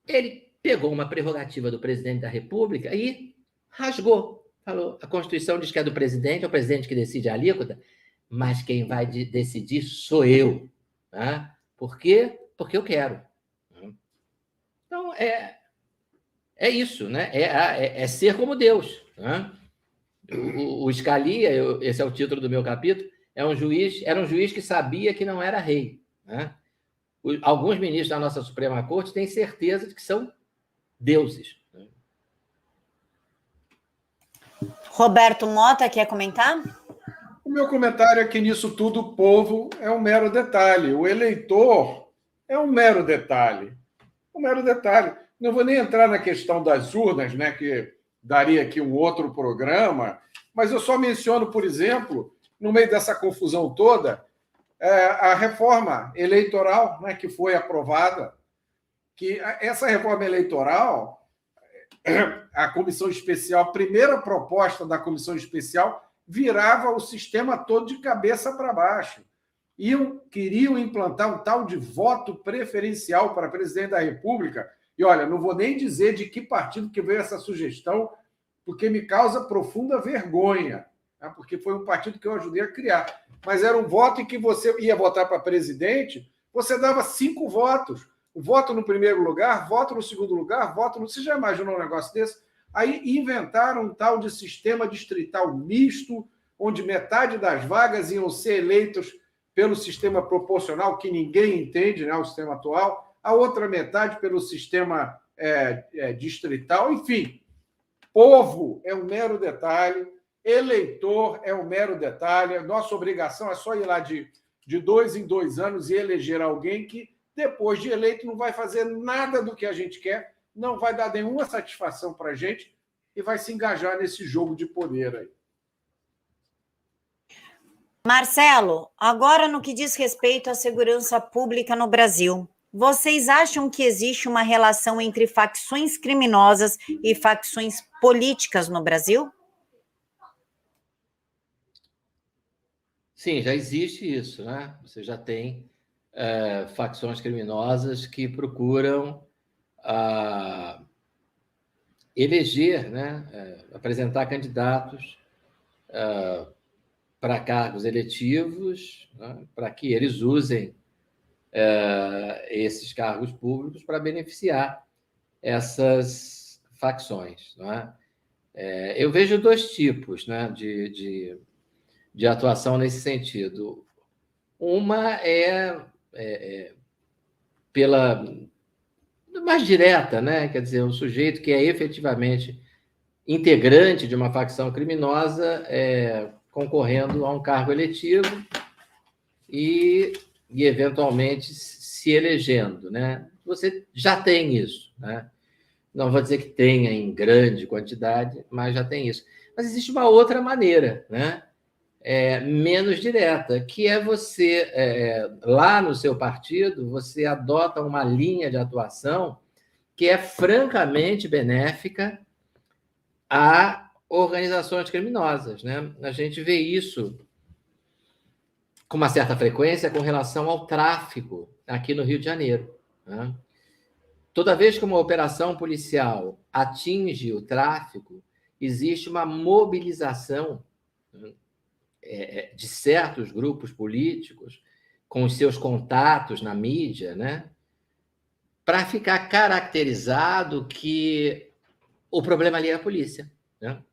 ele pegou uma prerrogativa do presidente da República e rasgou. Falou, a Constituição diz que é do presidente, é o presidente que decide a alíquota, mas quem vai decidir sou eu. Né? Por quê? Porque eu quero. Então, é isso, né? É ser como Deus. Né? O Scalia, esse é o título do meu capítulo, era um juiz que sabia que não era rei. Né? Alguns ministros da nossa Suprema Corte têm certeza de que são deuses. Roberto Mota, quer comentar? O meu comentário é que nisso tudo o povo é um mero detalhe. O eleitor é um mero detalhe. Um mero detalhe. Não vou nem entrar na questão das urnas, né, que daria aqui um outro programa, mas eu só menciono, por exemplo, no meio dessa confusão toda, a reforma eleitoral, né, que foi aprovada, que essa reforma eleitoral, a comissão especial, a primeira proposta da comissão especial virava o sistema todo de cabeça para baixo. queriam implantar um tal de voto preferencial para presidente da República. E, olha, não vou nem dizer de que partido que veio essa sugestão, porque me causa profunda vergonha, né? Porque foi um partido que eu ajudei a criar. Mas era um voto em que você ia votar para presidente, você dava 5 votos. O voto no primeiro lugar, voto no segundo lugar, voto no... Você já imaginou um negócio desse? Aí inventaram um tal de sistema distrital misto, onde metade das vagas iam ser eleitas pelo sistema proporcional, que ninguém entende, né, o sistema atual, a outra metade pelo sistema distrital. Enfim, povo é um mero detalhe, eleitor é um mero detalhe, nossa obrigação é só ir lá de 2 em 2 anos e eleger alguém que, depois de eleito, não vai fazer nada do que a gente quer, não vai dar nenhuma satisfação para a gente e vai se engajar nesse jogo de poder aí. Marcelo, agora no que diz respeito à segurança pública no Brasil, vocês acham que existe uma relação entre facções criminosas e facções políticas no Brasil? Sim, já existe isso, né? Você já tem facções criminosas que procuram eleger, né? Apresentar candidatos para cargos eletivos, né? Para que eles usem esses cargos públicos para beneficiar essas facções, não é? Eu vejo 2 tipos, né, de atuação nesse sentido. Uma pela mais direta, né? Quer dizer, um sujeito que é efetivamente integrante de uma facção criminosa concorrendo a um cargo eletivo e eventualmente se elegendo, né? Você já tem isso, né? Não vou dizer que tenha em grande quantidade, mas já tem isso. Mas existe uma outra maneira, né? Menos direta, que é você, lá no seu partido, você adota uma linha de atuação que é francamente benéfica a organizações criminosas, né? A gente vê isso com uma certa frequência com relação ao tráfico aqui no Rio de Janeiro, né? Toda vez que uma operação policial atinge o tráfico, existe uma mobilização de certos grupos políticos com os seus contatos na mídia, né, para ficar caracterizado que o problema ali é a polícia, né?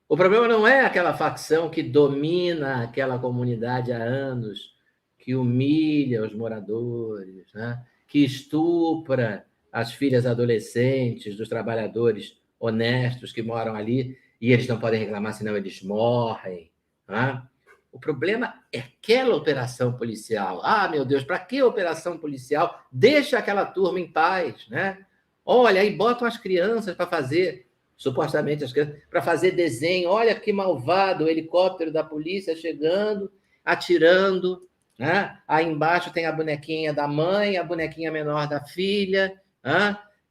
O problema não é aquela facção que domina aquela comunidade há anos, que humilha os moradores, né, que estupra as filhas adolescentes dos trabalhadores honestos que moram ali e eles não podem reclamar, senão eles morrem. O problema é aquela operação policial. Meu Deus, para que operação policial? Deixa aquela turma em paz, né? Olha, aí botam as crianças para fazer, supostamente as crianças, para fazer desenho. Olha que malvado, o helicóptero da polícia chegando, atirando, né? Aí embaixo tem a bonequinha da mãe, a bonequinha menor da filha,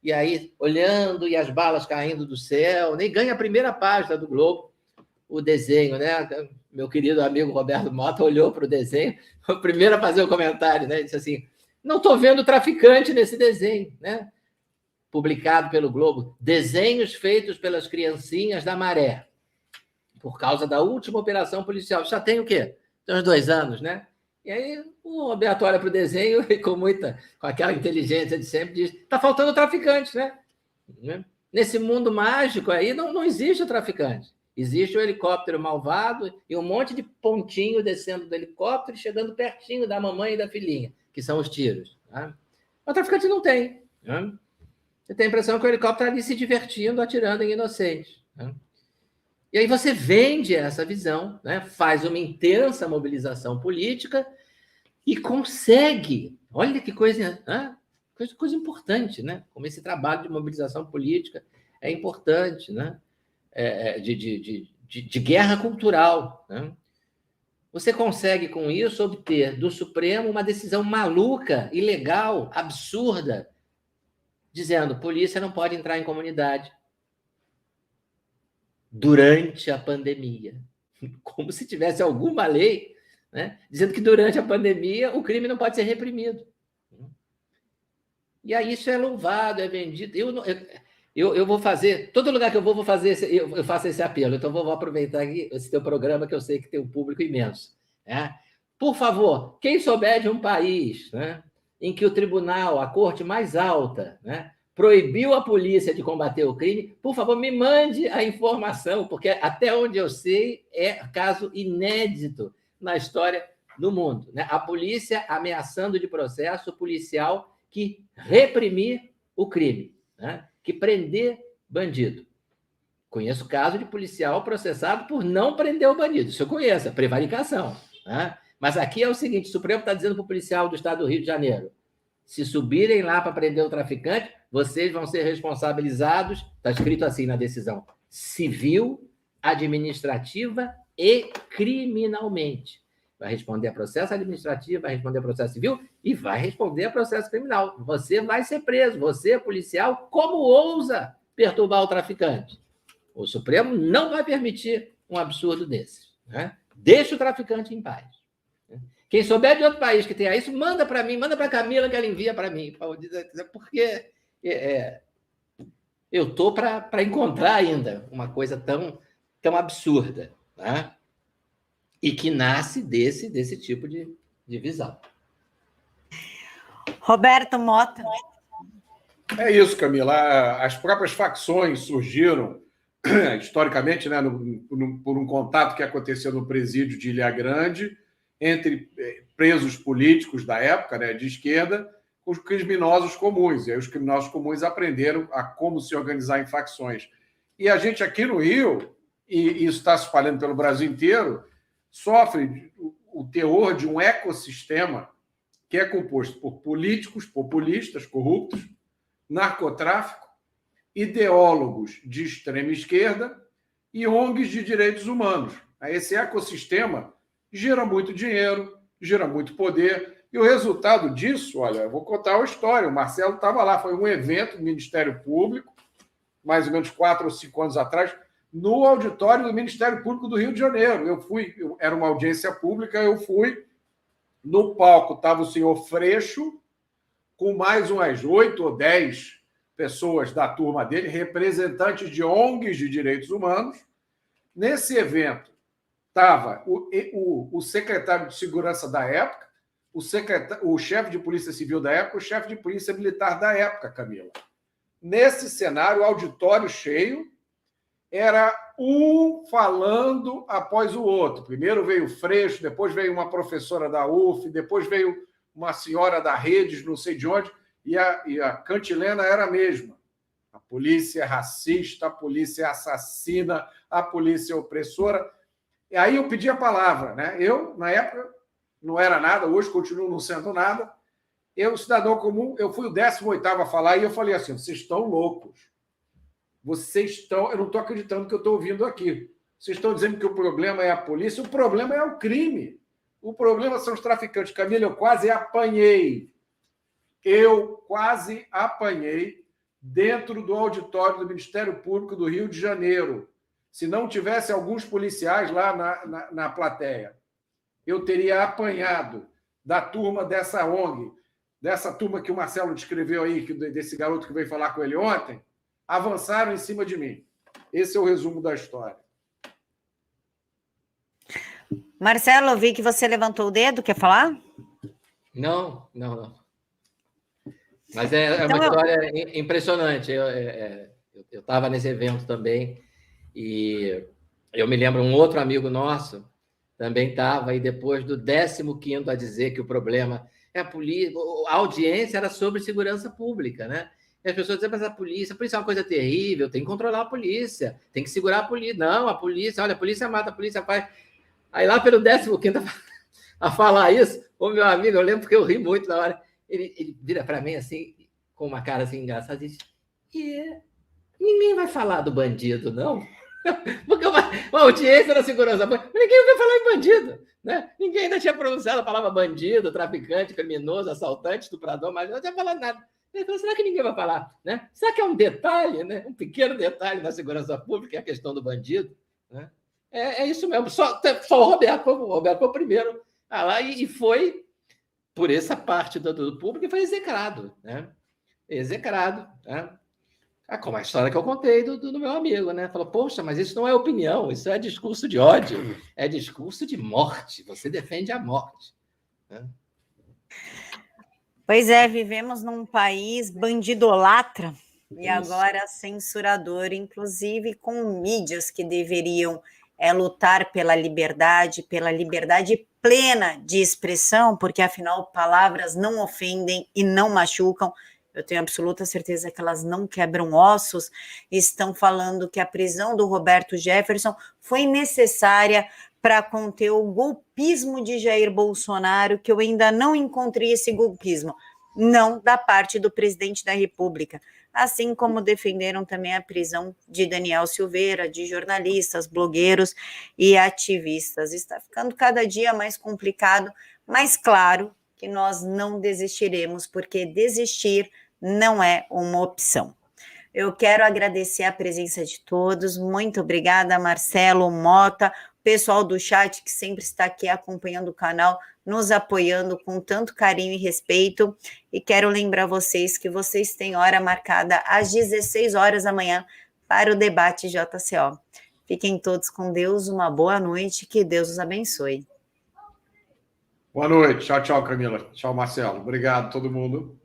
e aí olhando e as balas caindo do céu. Nem ganha a primeira página do Globo o desenho, né? Meu querido amigo Roberto Mota olhou para o desenho, foi o primeiro a fazer o comentário, né? Disse assim: não estou vendo traficante nesse desenho, né? Publicado pelo Globo, desenhos feitos pelas criancinhas da Maré, por causa da última operação policial. Já tem o quê? Tem uns 2 anos, né? E aí o Roberto olha para o desenho e com aquela inteligência de sempre diz: está faltando traficante, né? Nesse mundo mágico aí não existe o traficante. Existe o helicóptero malvado e um monte de pontinho descendo do helicóptero e chegando pertinho da mamãe e da filhinha, que são os tiros. Tá? O traficante não tem. Tá? Você tem a impressão que o helicóptero está ali se divertindo, atirando em inocentes. Tá? E aí você vende essa visão, né? Faz uma intensa mobilização política e consegue. Olha que coisa, coisa importante, né? Como esse trabalho de mobilização política é importante, né? De guerra cultural, né? Você consegue, com isso, obter do Supremo uma decisão maluca, ilegal, absurda, dizendo: polícia não pode entrar em comunidade durante a pandemia. Como se tivesse alguma lei, né? Dizendo que durante a pandemia o crime não pode ser reprimido. E aí isso é louvado, é vendido. Eu vou fazer, todo lugar que eu vou fazer, eu faço esse apelo. Então, vou aproveitar aqui esse teu programa, que eu sei que tem um público imenso. Né? Por favor, quem souber de um país, né, em que o tribunal, a corte mais alta, né, proibiu a polícia de combater o crime, por favor, me mande a informação, porque até onde eu sei é caso inédito na história do mundo. Né? A polícia ameaçando de processo policial que reprimir o crime, né? Que prender bandido. Conheço caso de policial processado por não prender o bandido. Isso eu conheço, é prevaricação. Né? Mas aqui é o seguinte, o Supremo está dizendo para o policial do estado do Rio de Janeiro, se subirem lá para prender o traficante, vocês vão ser responsabilizados, está escrito assim na decisão, civil, administrativa e criminalmente. Vai responder a processo administrativo, vai responder a processo civil e vai responder a processo criminal. Você vai ser preso, você, policial, como ousa perturbar o traficante? O Supremo não vai permitir um absurdo desse. Né? Deixa o traficante em paz. Quem souber de outro país que tenha isso, manda para mim, manda para a Camila, que ela envia para mim. Porque eu estou para encontrar ainda uma coisa tão absurda. Né? E que nasce desse tipo de visão. Roberto Mota. É isso, Camila. As próprias facções surgiram, historicamente, né, por um contato que aconteceu no presídio de Ilha Grande, entre presos políticos da época, né, de esquerda, com os criminosos comuns. E aí os criminosos comuns aprenderam a como se organizar em facções. E a gente aqui no Rio, e isso está se espalhando pelo Brasil inteiro, sofre o terror de um ecossistema que é composto por políticos populistas, corruptos, narcotráfico, ideólogos de extrema esquerda e ONGs de direitos humanos. Esse ecossistema gera muito dinheiro, gera muito poder, e o resultado disso, olha, eu vou contar uma história, o Marcelo estava lá, foi um evento do Ministério Público, mais ou menos 4 ou 5 anos atrás, no auditório do Ministério Público do Rio de Janeiro. Era uma audiência pública, eu fui, no palco estava o senhor Freixo, com mais umas 8 ou 10 pessoas da turma dele, representantes de ONGs de direitos humanos. Nesse evento estava o secretário de segurança da época, o chefe de polícia civil da época, o chefe de polícia militar da época, Camila. Nesse cenário, o auditório cheio, era um falando após o outro. Primeiro veio o Freixo, depois veio uma professora da UF, depois veio uma senhora da Redes, não sei de onde, e a cantilena era a mesma. A polícia é racista, a polícia é assassina, a polícia é opressora. E aí eu pedi a palavra. Né? Eu, na época, não era nada, hoje continuo não sendo nada. Eu, cidadão comum, eu fui o 18º a falar e eu falei assim, vocês estão loucos. Eu não estou acreditando que eu estou ouvindo aqui. Vocês estão dizendo que o problema é a polícia, o problema é o crime. O problema são os traficantes. Camila, eu quase apanhei. Dentro do auditório do Ministério Público do Rio de Janeiro. Se não tivesse alguns policiais lá na plateia, eu teria apanhado da turma dessa ONG, dessa turma que o Marcelo descreveu aí, desse garoto que veio falar com ele ontem, avançaram em cima de mim. Esse é o resumo da história. Marcelo, eu vi que você levantou o dedo, quer falar? Não. Mas é uma história impressionante. Eu estava nesse evento também e eu me lembro, um outro amigo nosso também estava, e depois do 15º a dizer que o problema é a polícia, a audiência era sobre segurança pública, né? E as pessoas dizem, mas a polícia é uma coisa terrível, tem que controlar a polícia, tem que segurar a polícia. Não, a polícia mata, a polícia faz. Aí lá pelo 15º a falar isso, o meu amigo, eu lembro que eu ri muito na hora, ele vira para mim assim, com uma cara assim engraçada, e diz, ninguém vai falar do bandido, não? Porque uma audiência da segurança, ninguém vai falar em bandido, né? Ninguém ainda tinha pronunciado a palavra bandido, traficante, criminoso, assaltante, estuprador, mas não tinha falado nada. Ele falou, será que ninguém vai falar? Né? Será que é um detalhe, né? Um pequeno detalhe na segurança pública, é a questão do bandido? Né? É isso mesmo. Só o Roberto foi o primeiro Lá e foi, por essa parte do público, foi execrado, né? Execrado, né? Como a história que eu contei do meu amigo, né? Falou, poxa, mas isso não é opinião, isso é discurso de ódio, é discurso de morte, você defende a morte. Né? Pois é, vivemos num país bandidolatra e agora censurador, inclusive com mídias que deveriam lutar pela liberdade plena de expressão, porque afinal palavras não ofendem e não machucam. Eu tenho absoluta certeza que elas não quebram ossos. Estão falando que a prisão do Roberto Jefferson foi necessária para conter o golpismo de Jair Bolsonaro, que eu ainda não encontrei esse golpismo, não da parte do presidente da República, assim como defenderam também a prisão de Daniel Silveira, de jornalistas, blogueiros e ativistas. Está ficando cada dia mais complicado, mas claro que nós não desistiremos, porque desistir não é uma opção. Eu quero agradecer a presença de todos, muito obrigada, Marcelo, Mota, pessoal do chat que sempre está aqui acompanhando o canal, nos apoiando com tanto carinho e respeito, e quero lembrar vocês que vocês têm hora marcada às 16 horas da manhã para o debate JCO. Fiquem todos com Deus, uma boa noite, que Deus os abençoe. Boa noite, tchau, tchau, Camila, tchau, Marcelo, obrigado a todo mundo.